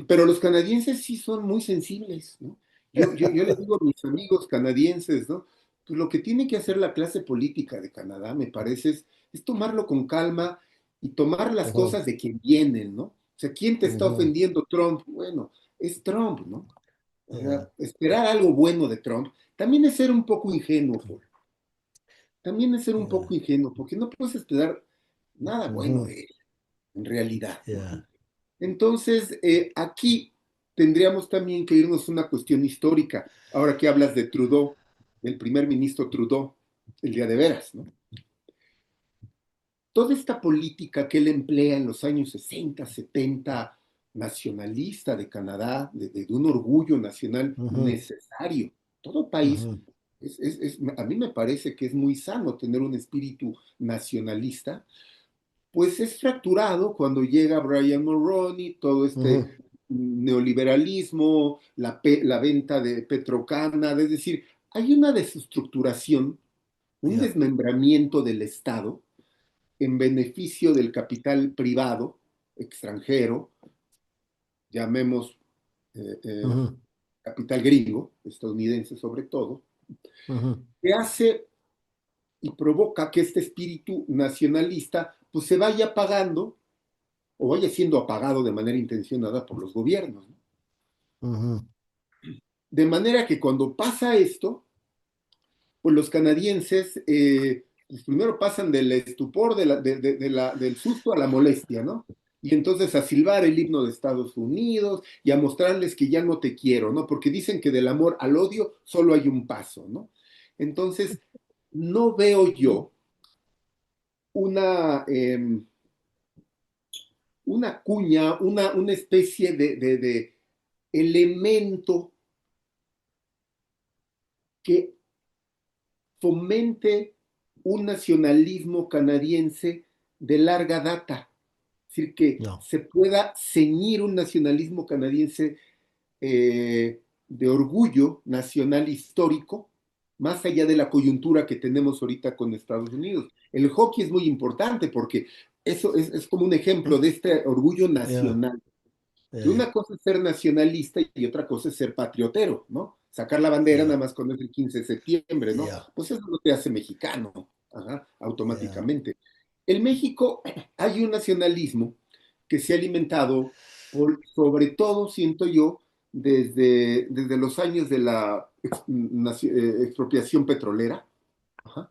Pero los canadienses sí son muy sensibles, ¿no? Yo les digo a mis amigos canadienses, ¿no? Pues lo que tiene que hacer la clase política de Canadá, me parece, es es tomarlo con calma y tomar las Ujú, cosas de quien vienen, ¿no? O sea, ¿quién te está ujú, ofendiendo? Trump. Bueno, es Trump, ¿no? O sea, yeah, esperar algo bueno de Trump también es ser un poco ingenuo, Paul. También es ser un yeah, poco ingenuo, porque no puedes esperar nada bueno ujú, de él, en realidad, ¿no? yeah, Entonces, aquí tendríamos también que irnos a una cuestión histórica. Ahora que hablas de Trudeau, del primer ministro Trudeau, el día de veras, ¿no? Toda esta política que él emplea en los años 60, 70, nacionalista de Canadá, de un orgullo nacional ujú, necesario. Todo país, ujú, a mí me parece que es muy sano tener un espíritu nacionalista, pues es fracturado cuando llega Brian Mulroney, todo este ujú, neoliberalismo, la venta de Petro-Canada, es decir, hay una desestructuración, un yeah, desmembramiento del Estado en beneficio del capital privado extranjero, llamemos ujú, capital gringo, estadounidense sobre todo, ujú, que hace y provoca que este espíritu nacionalista pues se vaya apagando o vaya siendo apagado de manera intencionada por los gobiernos, ¿no? ujú, De manera que cuando pasa esto, pues los canadienses pues primero pasan del estupor, del susto a la molestia, ¿no? Y entonces a silbar el himno de Estados Unidos y a mostrarles que ya no te quiero, ¿no? Porque dicen que del amor al odio solo hay un paso, ¿no? Entonces, no veo yo una, una cuña, una especie de elemento que fomente un nacionalismo canadiense de larga data. Es decir, que no, se pueda ceñir un nacionalismo canadiense de orgullo nacional histórico, más allá de la coyuntura que tenemos ahorita con Estados Unidos. El hockey es muy importante porque eso es como un ejemplo de este orgullo yeah, nacional. Que yeah, una cosa es ser nacionalista y otra cosa es ser patriotero, ¿no? Sacar la bandera yeah, nada más cuando es el 15 de septiembre, ¿no? yeah, Pues eso no te hace mexicano, ajá, yeah, automáticamente. En México hay un nacionalismo que se ha alimentado por, sobre todo, siento yo, desde los años de la expropiación petrolera, ajá,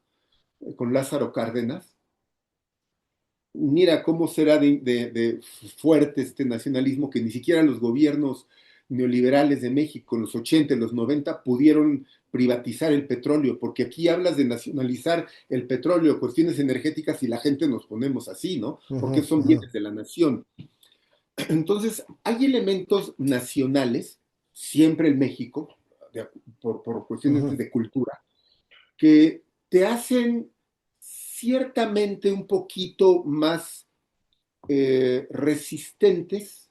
con Lázaro Cárdenas. Mira cómo será de fuerte este nacionalismo que ni siquiera los gobiernos neoliberales de México en los 80, en los 90 pudieron privatizar el petróleo, porque aquí hablas de nacionalizar el petróleo, cuestiones energéticas y la gente nos ponemos así, ¿no? ujú, Porque son ujú, bienes de la nación. Entonces, hay elementos nacionales, siempre en México, de- por cuestiones ujú, de cultura, que te hacen ciertamente un poquito más resistentes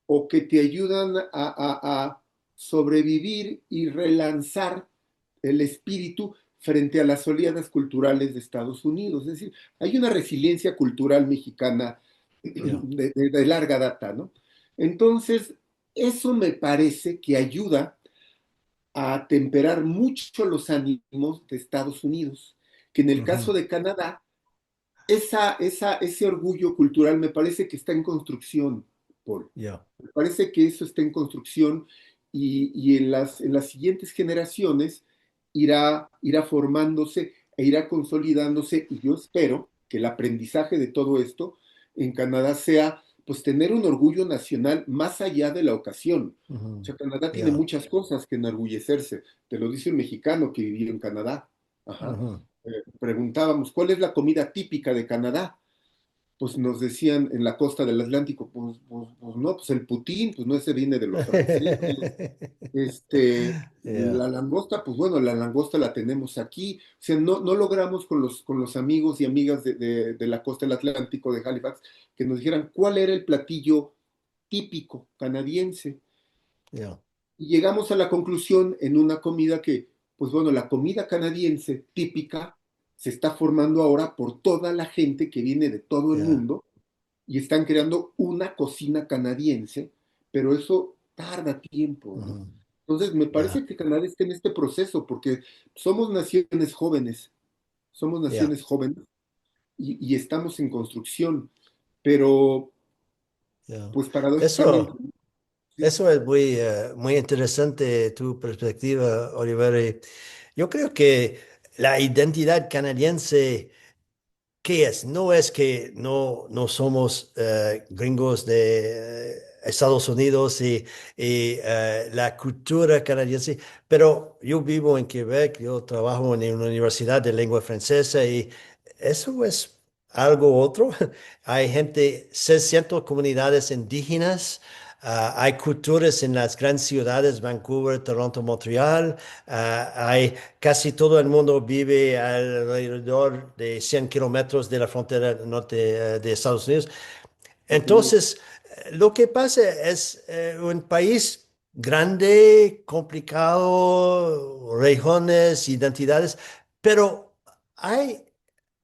o que te ayudan a sobrevivir y relanzar el espíritu frente a las oleadas culturales de Estados Unidos. Es decir, hay una resiliencia cultural mexicana yeah, de larga data, ¿no? Entonces, eso me parece que ayuda a temperar mucho los ánimos de Estados Unidos, que en el caso ujú, de Canadá ese orgullo cultural me parece que está en construcción, Paul. yeah, Me parece que eso está en construcción y en las siguientes generaciones irá formándose e irá consolidándose y yo espero que el aprendizaje de todo esto en Canadá sea pues tener un orgullo nacional más allá de la ocasión. O ujú, sea, Canadá tiene yeah, muchas cosas que enorgullecerse. Te lo dice un mexicano que vivió en Canadá. Ajá. ujú. Preguntábamos, ¿cuál es la comida típica de Canadá? Pues nos decían en la costa del Atlántico, pues no, pues el putín, pues no, ese viene de los franceses. Yeah, La langosta, pues bueno, la langosta la tenemos aquí. O sea, no logramos con los amigos y amigas de la costa del Atlántico de Halifax que nos dijeran cuál era el platillo típico canadiense. yeah, Y llegamos a la conclusión en una comida que, pues bueno, la comida canadiense típica se está formando ahora por toda la gente que viene de todo el yeah, mundo y están creando una cocina canadiense, pero eso tarda tiempo, ¿no? ujú, Entonces, me yeah, parece que Canadá está en este proceso porque somos naciones jóvenes, somos yeah, naciones jóvenes y estamos en construcción, pero Ya. pues paradójicamente, Eso, sí, eso es muy, muy interesante tu perspectiva, Oliver. Y yo creo que la identidad canadiense, ¿qué es? No es que no somos gringos de Estados Unidos y la cultura canadiense, pero yo vivo en Quebec, yo trabajo en una universidad de lengua francesa y eso es algo otro. Hay gente, 600 comunidades indígenas. Hay culturas en las grandes ciudades, Vancouver, Toronto, Montreal. Hay casi todo el mundo vive alrededor de 100 kilómetros de la frontera norte de Estados Unidos. así es. Entonces, lo que pasa es un país grande, complicado, regiones, identidades, pero hay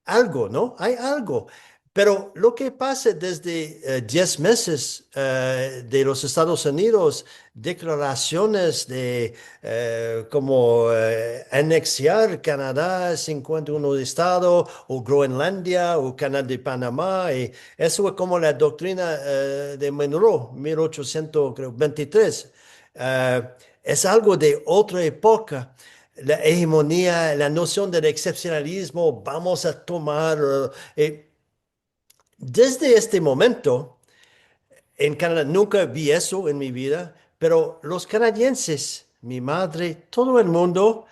algo, ¿no? Hay algo. Pero lo que pasa desde 10 meses de los Estados Unidos, declaraciones de como anexiar Canadá, 51 estados, o Groenlandia, o Canal de Panamá, y eso es como la doctrina de Monroe, 1823. Eh, es algo de otra época la hegemonía, la noción del excepcionalismo, vamos a tomar. Desde este momento, en Canadá, nunca vi eso en mi vida, pero los canadienses, mi madre, todo el mundo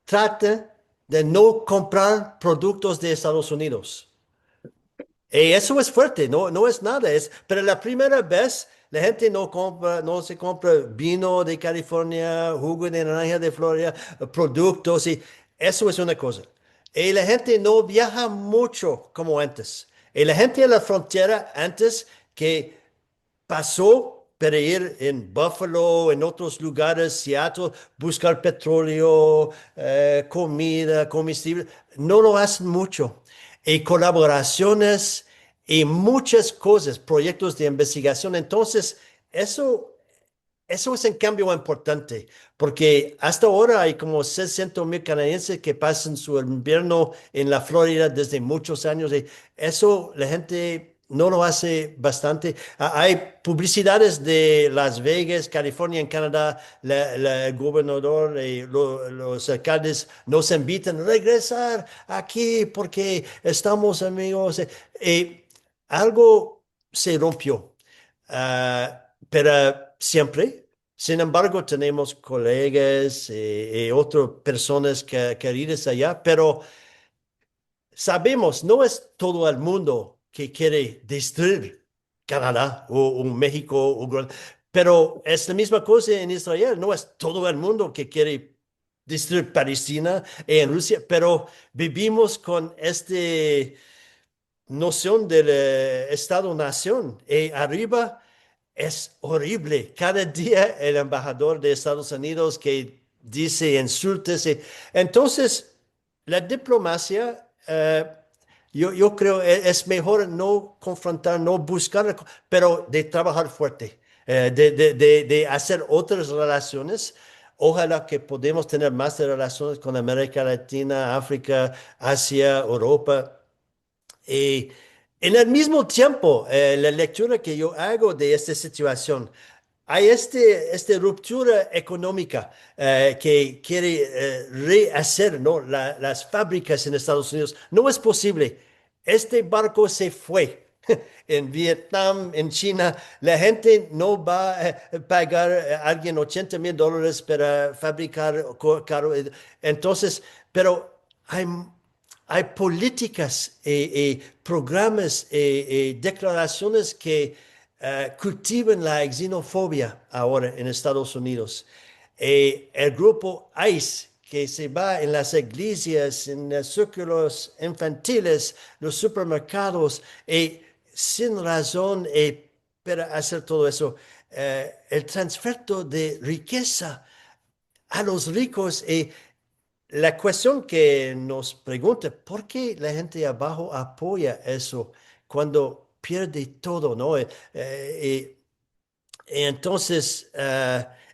trata de no comprar productos de Estados Unidos. Y eso es fuerte, no es nada, pero la primera vez la gente no se compra vino de California, jugo de naranja de Florida, productos y eso es una cosa. Y la gente no viaja mucho como antes. Y la gente en la frontera antes que pasó para ir en Buffalo, en otros lugares, Seattle, buscar petróleo, comida, comestible. No lo hacen mucho. Y colaboraciones y muchas cosas, proyectos de investigación. Entonces, eso es en cambio importante, porque hasta ahora hay como 600,000 canadienses que pasan su invierno en la Florida desde muchos años y eso la gente no lo hace bastante. Hay publicidades de Las Vegas, California, en Canadá, el gobernador y los alcaldes nos invitan a regresar aquí porque estamos amigos. Algo se rompió. Pero siempre, sin embargo, tenemos colegas y otras personas queridas allá, pero sabemos, no es todo el mundo que quiere destruir Canadá o México, pero es la misma cosa en Israel, no es todo el mundo que quiere destruir Palestina y en Rusia, pero vivimos con este noción del Estado-nación. Y arriba es horrible. Cada día el embajador de Estados Unidos que dice insultos. Entonces, la diplomacia, yo creo es mejor no confrontar, no buscar, pero de trabajar fuerte, de hacer otras relaciones. Ojalá que podamos tener más de relaciones con América Latina, África, Asia, Europa. Y en el mismo tiempo, la lectura que yo hago de esta situación, hay esta ruptura económica que quiere rehacer, ¿no? Las fábricas en Estados Unidos. No es posible. Este barco se fue. En Vietnam, en China, la gente no va a pagar a alguien $80,000 para fabricar carro. Entonces, pero hay políticas y programas y declaraciones que cultivan la xenofobia ahora en Estados Unidos. El grupo ICE, que se va en las iglesias, en los círculos infantiles, los supermercados, y sin razón para hacer todo eso, el transfer de riqueza a los ricos. La cuestión que nos pregunta, ¿por qué la gente de abajo apoya eso cuando pierde todo, ¿no? Entonces,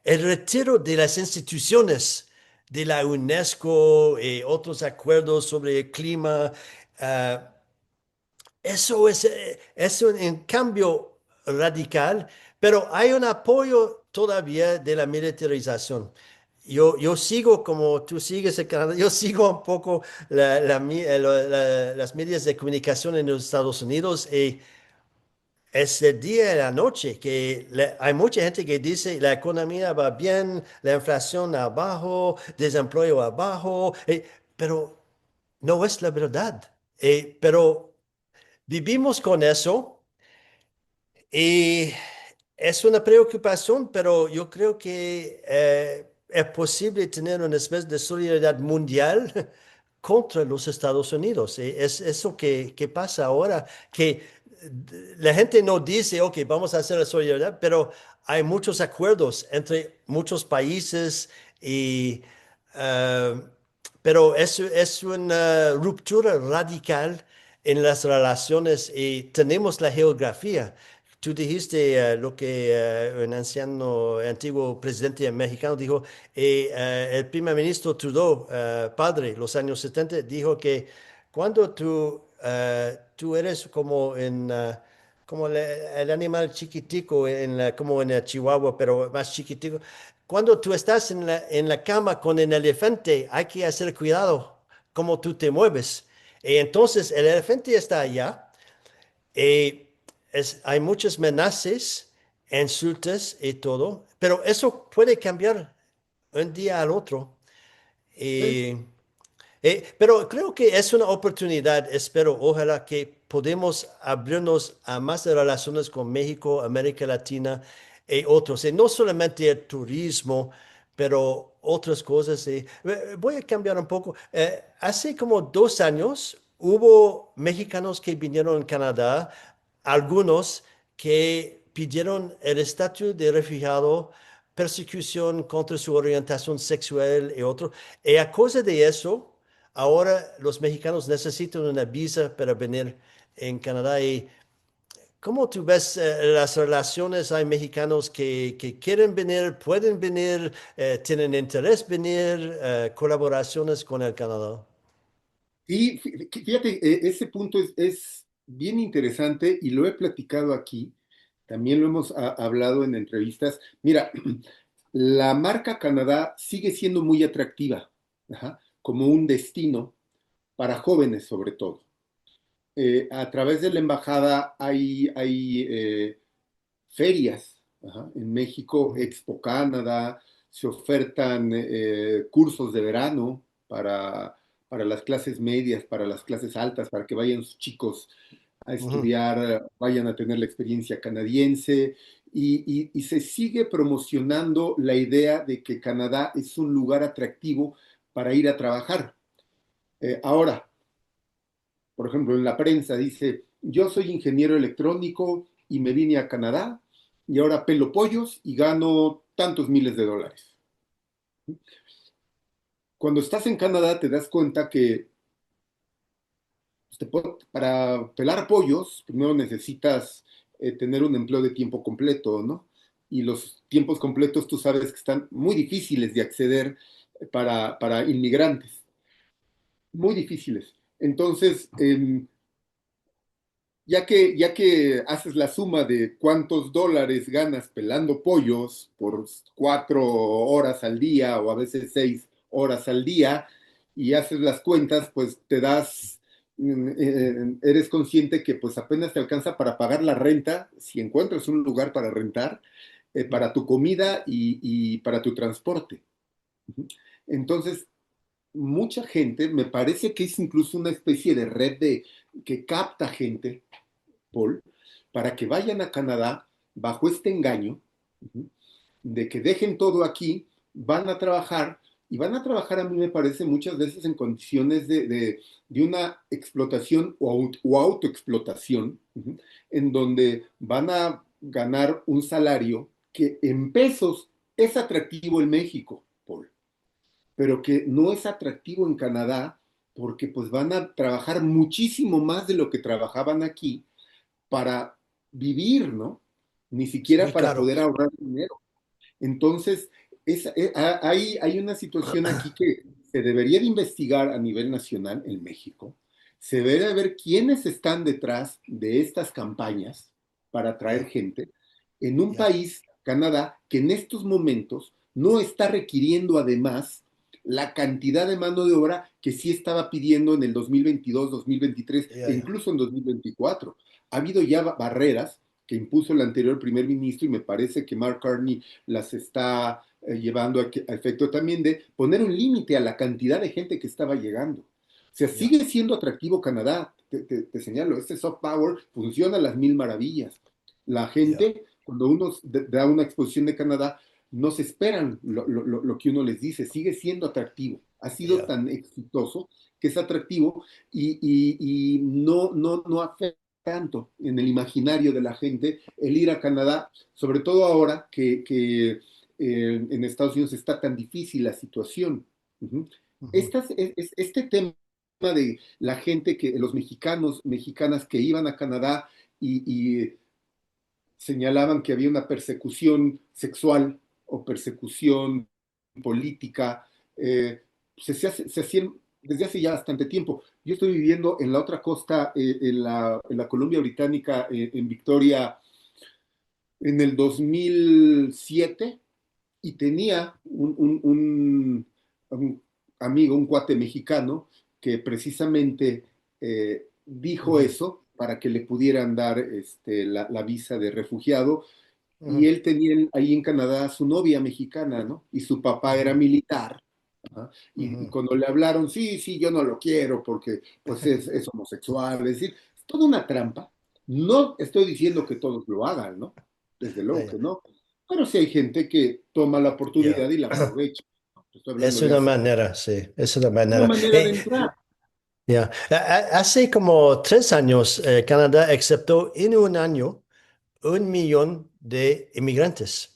el retiro de las instituciones de la UNESCO y otros acuerdos sobre el clima, Eso es un cambio radical, pero hay un apoyo todavía de la militarización. Yo sigo, como tú sigues en Canadá, yo sigo un poco las medios de comunicación en los Estados Unidos y es el día y la noche que hay mucha gente que dice la economía va bien, la inflación abajo, desempleo abajo, pero no es la verdad. Pero vivimos con eso y es una preocupación, pero yo creo que es posible tener una especie de solidaridad mundial contra los Estados Unidos. Es eso que pasa ahora, que la gente no dice, ok, vamos a hacer la solidaridad, pero hay muchos acuerdos entre muchos países y... eh, pero es una ruptura radical en las relaciones y tenemos la geografía. Tú dijiste lo que un anciano, antiguo presidente mexicano dijo, el primer ministro Trudeau, padre, los años 70, dijo que cuando tú eres como como el animal chiquitico, como en el Chihuahua, pero más chiquitico, cuando tú estás en la cama con el elefante, hay que hacer cuidado cómo tú te mueves. Y entonces el elefante está allá. Hay muchas amenazas, insultos y todo, pero eso puede cambiar un día al otro. Sí. Y, pero creo que es una oportunidad, espero, ojalá que podamos abrirnos a más relaciones con México, América Latina y otros. Y no solamente el turismo, pero otras cosas. Voy a cambiar un poco. Hace como 2 años hubo mexicanos que vinieron a Canadá, algunos que pidieron el estatus de refugiado, persecución contra su orientación sexual y otro. Y a causa de eso, ahora los mexicanos necesitan una visa para venir en Canadá. ¿Y cómo tú ves las relaciones? Hay mexicanos que quieren venir, pueden venir, tienen interés en venir, colaboraciones con el Canadá. Y fíjate, ese punto es bien interesante y lo he platicado aquí, también lo hemos hablado en entrevistas. Mira, la marca Canadá sigue siendo muy atractiva, ajá, como un destino para jóvenes sobre todo. A través de la embajada hay ferias, ajá, en México, Ujú, Expo Canadá, se ofertan cursos de verano para las clases medias, para las clases altas, para que vayan sus chicos a ujú. estudiar, vayan a tener la experiencia canadiense y se sigue promocionando la idea de que Canadá es un lugar atractivo para ir a trabajar. Ahora, por ejemplo, en la prensa dice, yo soy ingeniero electrónico y me vine a Canadá y ahora pelo pollos y gano tantos miles de dólares. Cuando estás en Canadá te das cuenta que pues, para pelar pollos primero necesitas tener un empleo de tiempo completo, ¿no? Y los tiempos completos tú sabes que están muy difíciles de acceder para inmigrantes, muy difíciles. Entonces, ya que haces la suma de cuántos dólares ganas pelando pollos por 4 horas al día o a veces 6 horas al día y haces las cuentas, pues eres consciente que pues apenas te alcanza para pagar la renta, si encuentras un lugar para rentar, para tu comida y para tu transporte. Entonces, mucha gente, me parece que es incluso una especie de red que capta gente Paul, para que vayan a Canadá bajo este engaño de que dejen todo aquí, van a trabajar y van a trabajar a mí me parece muchas veces en condiciones de una explotación o autoexplotación, en donde van a ganar un salario que en pesos es atractivo en México, Paul, pero que no es atractivo en Canadá porque pues van a trabajar muchísimo más de lo que trabajaban aquí para vivir, ¿no? Ni siquiera Sí, para claro. poder ahorrar dinero. Entonces, hay una situación aquí que se debería de investigar a nivel nacional en México, se debe de ver quiénes están detrás de estas campañas para atraer ya, gente en un ya, país, Canadá, que en estos momentos no está requiriendo además la cantidad de mano de obra que sí estaba pidiendo en el 2022, 2023 ya, e ya, incluso en 2024. Ha habido ya barreras que impuso el anterior primer ministro y me parece que Mark Carney las está llevando a efecto también de poner un límite a la cantidad de gente que estaba llegando. O sea, ya, sigue siendo atractivo Canadá, te señalo, este soft power funciona a las mil maravillas. La ya, gente, cuando uno da una exposición de Canadá, no se esperan lo que uno les dice, sigue siendo atractivo. Ha sido ya, tan exitoso que es atractivo y no afecta tanto en el imaginario de la gente el ir a Canadá, sobre todo ahora que en Estados Unidos está tan difícil la situación. Uh-huh. ujú, Este tema de la gente que, los mexicanos, mexicanas que iban a Canadá y señalaban que había una persecución sexual o persecución política, se hacían desde hace ya bastante tiempo. Yo estoy viviendo en la otra costa, en la Columbia Británica, en Victoria, en el 2007 y tenía un amigo, un cuate mexicano, que precisamente dijo ujú, eso para que le pudieran dar la visa de refugiado. Y ujú, él tenía ahí en Canadá a su novia mexicana, ¿no? Y su papá era ujú, militar. ¿Ah? Y ujú. cuando le hablaron, sí, sí, yo no lo quiero porque pues es homosexual, es decir, es toda una trampa. No estoy diciendo que todos lo hagan, ¿no? Desde luego Ya, que no. Pero sí hay gente que toma la oportunidad ya. y la aprovecha. Estoy hablando Es de una hace manera, sí, es una una manera. manera de entrar. Ya. Hace como 3 años, Canadá aceptó en un año 1 millón de inmigrantes.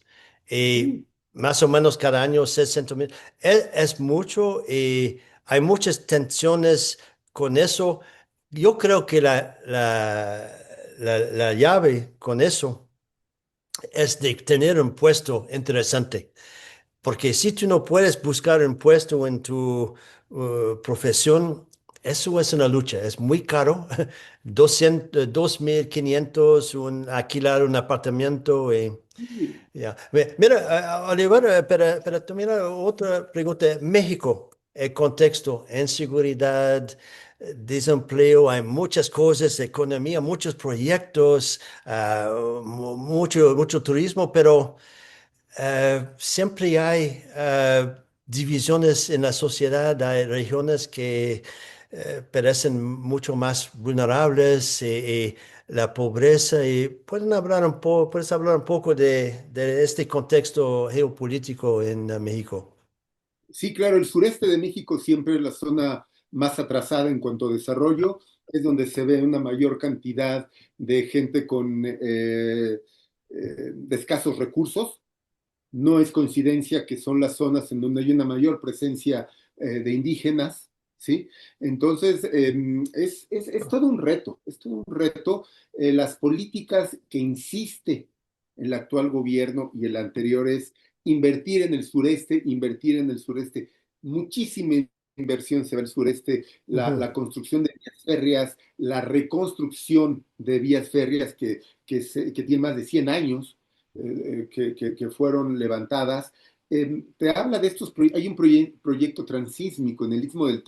Y Sí, más o menos cada año 600,000. Es mucho y hay muchas tensiones con eso. Yo creo que la llave con eso es de tener un puesto interesante. Porque si tú no puedes buscar un puesto en tu profesión, eso es una lucha, es muy caro. 2,500 alquilar un apartamento. sí. Ya. Mira, Oliver, para terminar, otra pregunta. México, el contexto, inseguridad, desempleo, hay muchas cosas, economía, muchos proyectos, mucho turismo, pero siempre hay divisiones en la sociedad, hay regiones que parecen mucho más vulnerables y la pobreza. Y puedes hablar un poco de este contexto geopolítico en México. Sí, claro, el sureste de México siempre es la zona más atrasada en cuanto a desarrollo, es donde se ve una mayor cantidad de gente con de escasos recursos. No es coincidencia que son las zonas en donde hay una mayor presencia de indígenas, ¿sí? Entonces, es todo un reto, es todo un reto. Las políticas que insiste el actual gobierno y el anterior es invertir en el sureste. Muchísima inversión se va al sureste, la Ujú, construcción de vías férreas, la reconstrucción de vías férreas que tienen más de 100 años que fueron levantadas. Te habla de hay un proyecto transísmico en el istmo de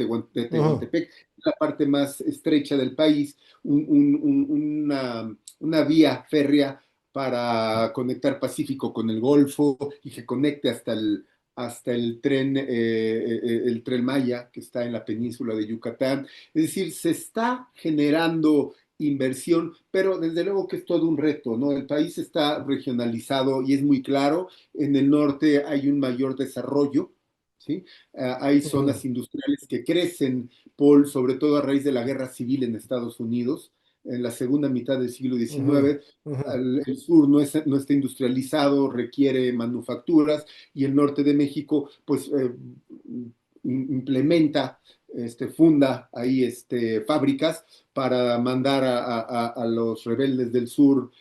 ujú, Tehuantepec, la parte más estrecha del país, una vía férrea para conectar Pacífico con el Golfo y que conecte hasta el tren Maya, que está en la península de Yucatán. Es decir, se está generando inversión, pero desde luego que es todo un reto, ¿no? El país está regionalizado y es muy claro, en el norte hay un mayor desarrollo, ¿sí? Hay ujú, zonas industriales que crecen, Paul, sobre todo a raíz de la guerra civil en Estados Unidos, en la segunda mitad del siglo ujú, XIX. ujú, El sur no está industrializado, requiere manufacturas, y el norte de México, pues, implementa, funda ahí fábricas para mandar a los rebeldes del sur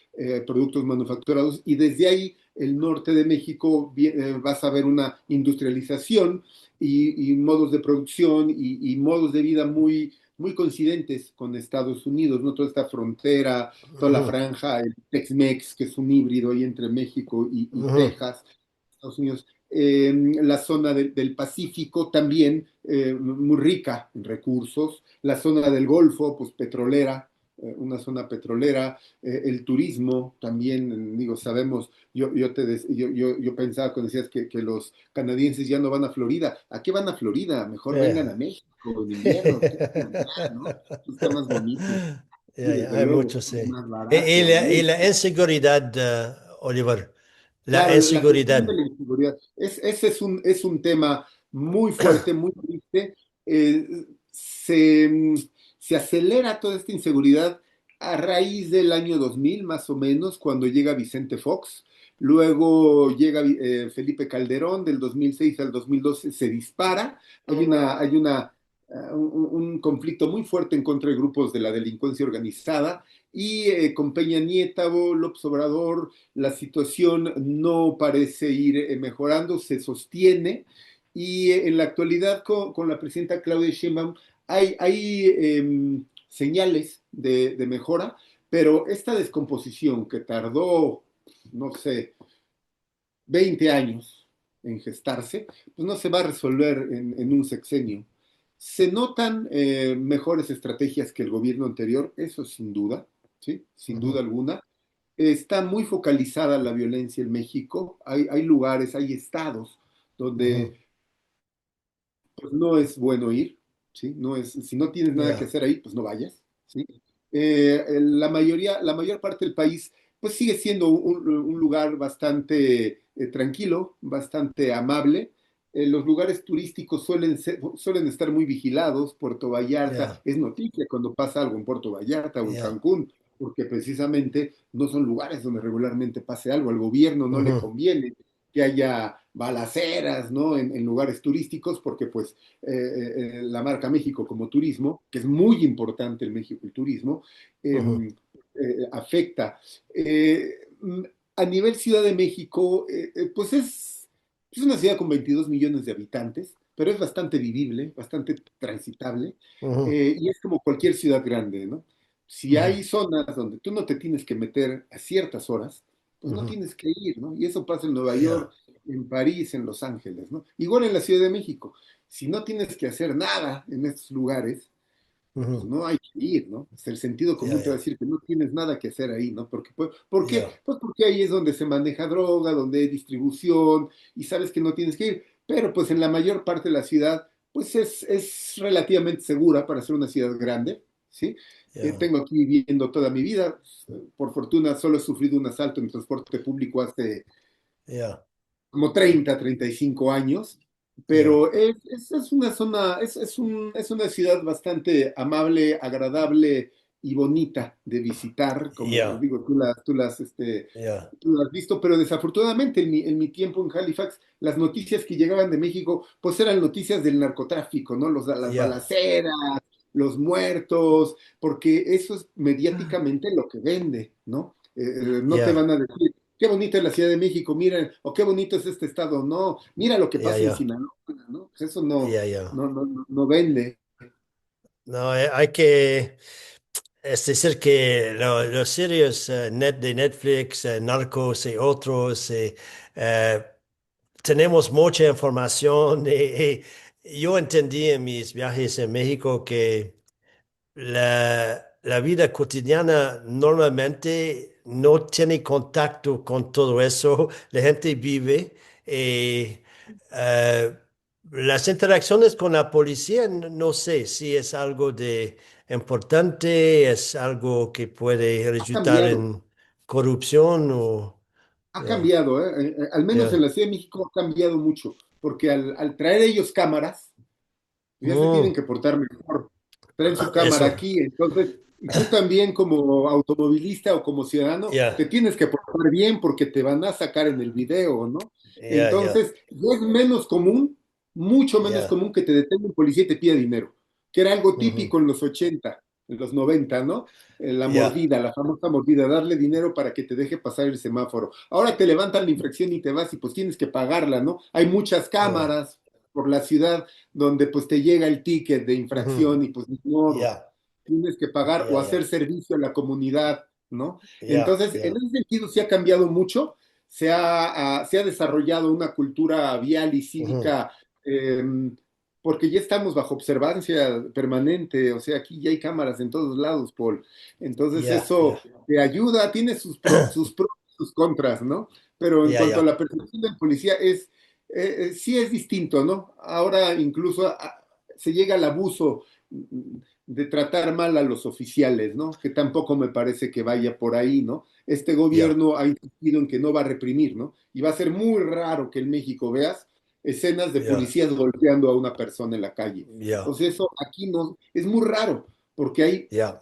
productos manufacturados, y desde ahí el norte de México vas a ver una industrialización y modos de producción y modos de vida muy muy coincidentes con Estados Unidos, ¿no? Toda esta frontera, toda la Ujú, franja, el Tex-Mex, que es un híbrido ahí entre México y ujú. Texas, Estados Unidos. La zona del Pacífico también muy rica en recursos, la zona del Golfo, pues petrolera, una zona petrolera, el turismo también, digo, sabemos, yo pensaba cuando decías que los canadienses ya no van a Florida. ¿A qué van a Florida? Mejor vengan a Yeah. México en invierno, quédense allá, ¿no? Está más bonito. Sí, Ya, desde hay luego, muchos, sí. es más Y barato, la, y mucho. la inseguridad, Oliver, la Claro, la cuestión de inseguridad. la inseguridad, ese es un tema muy fuerte, muy triste. Eh, se, se acelera toda esta inseguridad a raíz del año 2000, más o menos, cuando llega Vicente Fox. Luego llega Felipe Calderón, del 2006 al 2012 se dispara. Un conflicto muy fuerte en contra de grupos de la delincuencia organizada. Y con Peña Nieto, López Obrador, la situación no parece ir mejorando, se sostiene y en la actualidad con la presidenta Claudia Sheinbaum hay señales de mejora, pero esta descomposición que tardó, no sé, 20 años en gestarse, pues no se va a resolver en un sexenio. Se notan mejores estrategias que el gobierno anterior, eso sin duda, ¿sí? Sin duda Ujú, alguna. Está muy focalizada la violencia en México. Hay lugares, hay estados ujú. donde pues, no es bueno ir, ¿sí? No es, si no tienes nada que Yeah, hacer ahí, pues no vayas, ¿sí? La mayor parte del país pues sigue siendo un lugar bastante tranquilo, bastante amable. Los lugares turísticos suelen estar muy vigilados. Puerto yeah, Vallarta es noticia cuando pasa algo en Puerto Vallarta o en yeah. Cancún, porque precisamente no son lugares donde regularmente pase algo. Al gobierno no le Ujú, conviene que haya balaceras, ¿no? En lugares turísticos, porque pues la marca México como turismo, que es muy importante en México el turismo, ujú, eh, afecta. A nivel Ciudad de México, pues es una ciudad con 22 millones de habitantes, pero es bastante vivible, bastante transitable, ujú, y es como cualquier ciudad grande, ¿no? Si ujú, hay zonas donde tú no te tienes que meter a ciertas horas, pues no ujú. tienes que ir, ¿no? Y eso pasa en Nueva Yeah, York, en París, en Los Ángeles, ¿no? Igual en la Ciudad de México. Si no tienes que hacer nada en estos lugares, pues ujú. no hay que ir, ¿no? O sea, el sentido Yeah, común te va yeah, a decir que no tienes nada que hacer ahí, ¿no? Porque, ¿por qué? yeah. Pues porque ahí es donde se maneja droga, donde hay distribución y sabes que no tienes que ir. Pero pues en la mayor parte de la ciudad, pues es relativamente segura para ser una ciudad grande, ¿sí? Yeah, Tengo aquí viviendo toda mi vida. Por fortuna solo he sufrido un asalto en transporte público hace yeah, como 35 años, yeah, pero es una zona, es una ciudad bastante amable, agradable y bonita de visitar, como yeah, digo, yeah. tú la has visto, pero desafortunadamente en mi tiempo en Halifax, las noticias que llegaban de México, pues eran noticias del narcotráfico, ¿no? Las Yeah. balaceras, los muertos, porque eso es mediáticamente lo que vende, ¿no? No te Yeah, van a decir, qué bonita es la Ciudad de México, miren, o qué bonito es este estado, no, mira lo que yeah, pasa en yeah, Sinaloa, ¿no? Pues eso no, yeah, yeah. no vende. No, hay que, es decir, que los series de Netflix, Narcos y otros, eh, tenemos mucha información y yo entendí en mis viajes en México que la vida cotidiana normalmente no tiene contacto con todo eso. La gente vive. eh, eh, las interacciones con la policía, no sé si es algo de importante, es algo que puede Ha resultar cambiado, en corrupción o... ha Yeah, cambiado, ¿eh? Al menos en yeah. la Ciudad de México ha cambiado mucho, porque al traer ellos cámaras, ya se tienen Mm, que portar mejor. Traen su cámara eso, aquí, entonces, y tú también como automovilista o como ciudadano, yeah, te tienes que portar bien porque te van a sacar en el video, ¿no? yeah, yeah, Entonces, ya es menos común, mucho menos yeah. común que te detenga un policía y te pida dinero, que era algo Mhm. típico en los 80, en los 90, ¿no? La Yeah, mordida, la famosa mordida, darle dinero para que te deje pasar el semáforo. Ahora te levantan la infracción y te vas y pues tienes que pagarla, ¿no? Hay muchas yeah. cámaras, por la ciudad donde pues te llega el ticket de Ujú. infracción y pues ni modo, Ya, tienes que pagar o ya, hacer ya, servicio a la comunidad, ¿no? ya, Entonces, en ya. ese sentido sí ha cambiado mucho, se ha desarrollado una cultura vial y Ujú. cívica, eh, porque ya estamos bajo observancia permanente, o sea, aquí ya hay cámaras en todos lados, Paul. Entonces Ya, ya, eso te ayuda, tiene sus pros y sus contras, ¿no? Pero en ya, cuanto a ya, la percepción del policía, sí es distinto, ¿no? Ahora incluso se llega al abuso de tratar mal a los oficiales, ¿no? Que tampoco me parece que vaya por ahí, ¿no? Este ya, gobierno ha insistido en que no va a reprimir, ¿no? Y va a ser muy raro que en México veas escenas de ya, policías golpeando a una persona en la calle. O ya, sea, eso aquí no, es muy raro, porque hay ya,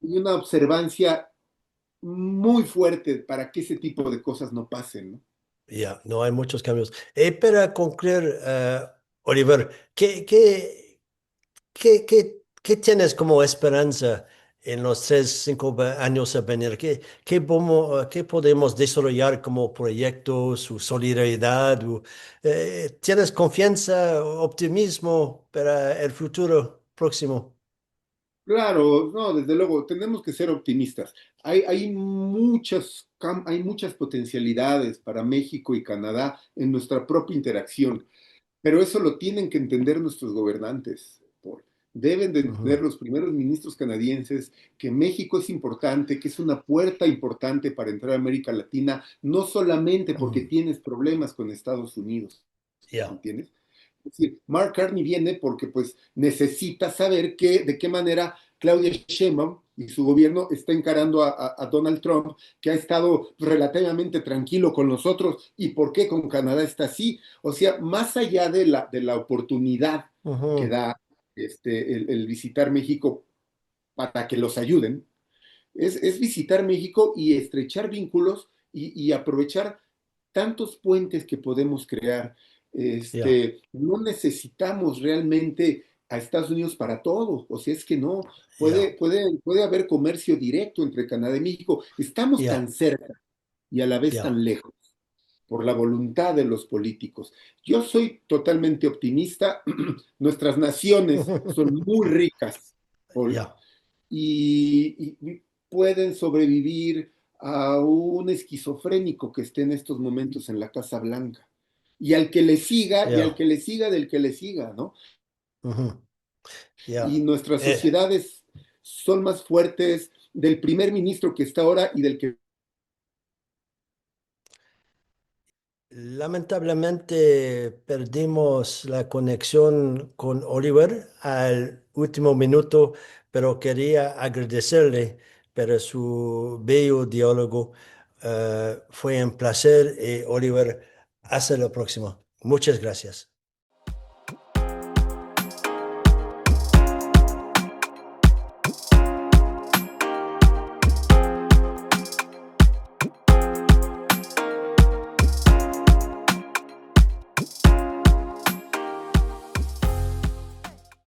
una observancia muy fuerte para que ese tipo de cosas no pasen, ¿no? ya. No hay muchos cambios. Para concluir, Oliver, ¿qué tienes como esperanza en los 3, 5 años a venir? ¿Qué podemos desarrollar como proyectos o solidaridad? ¿Tienes confianza, optimismo para el futuro próximo? Claro, no, desde luego, tenemos que ser optimistas. Hay muchas potencialidades para México y Canadá en nuestra propia interacción. Pero eso lo tienen que entender nuestros gobernantes, Paul. Deben de entender Ujú, los primeros ministros canadienses que México es importante, que es una puerta importante para entrar a América Latina, no solamente porque ujú. tienes problemas con Estados Unidos, Ya, ¿entiendes? Es decir, Mark Carney viene porque pues necesita saber de qué manera Claudia Sheinbaum y su gobierno está encarando a Donald Trump, que ha estado relativamente tranquilo con nosotros, y por qué con Canadá está así. O sea, más allá de la oportunidad que ujú. da el visitar México para que los ayuden, es visitar México y estrechar vínculos y aprovechar tantos puentes que podemos crear. Ya, No necesitamos realmente a Estados Unidos para todo, o sea, es que no, ya, puede haber comercio directo entre Canadá y México. Estamos ya, tan cerca y a la vez ya. tan lejos por la voluntad de los políticos. Yo soy totalmente optimista. Nuestras naciones son muy ricas, Paul, Ya, y pueden sobrevivir a un esquizofrénico que esté en estos momentos en la Casa Blanca. Y al que le siga, y al ya, que le siga, del que le siga, ¿no? ujú, Y ya. nuestras Eh, sociedades son más fuertes del primer ministro que está ahora y del que... Lamentablemente perdimos la conexión con Oliver al último minuto, pero quería agradecerle por su bello diálogo. Fue un placer y Oliver, hasta la próxima. Muchas gracias.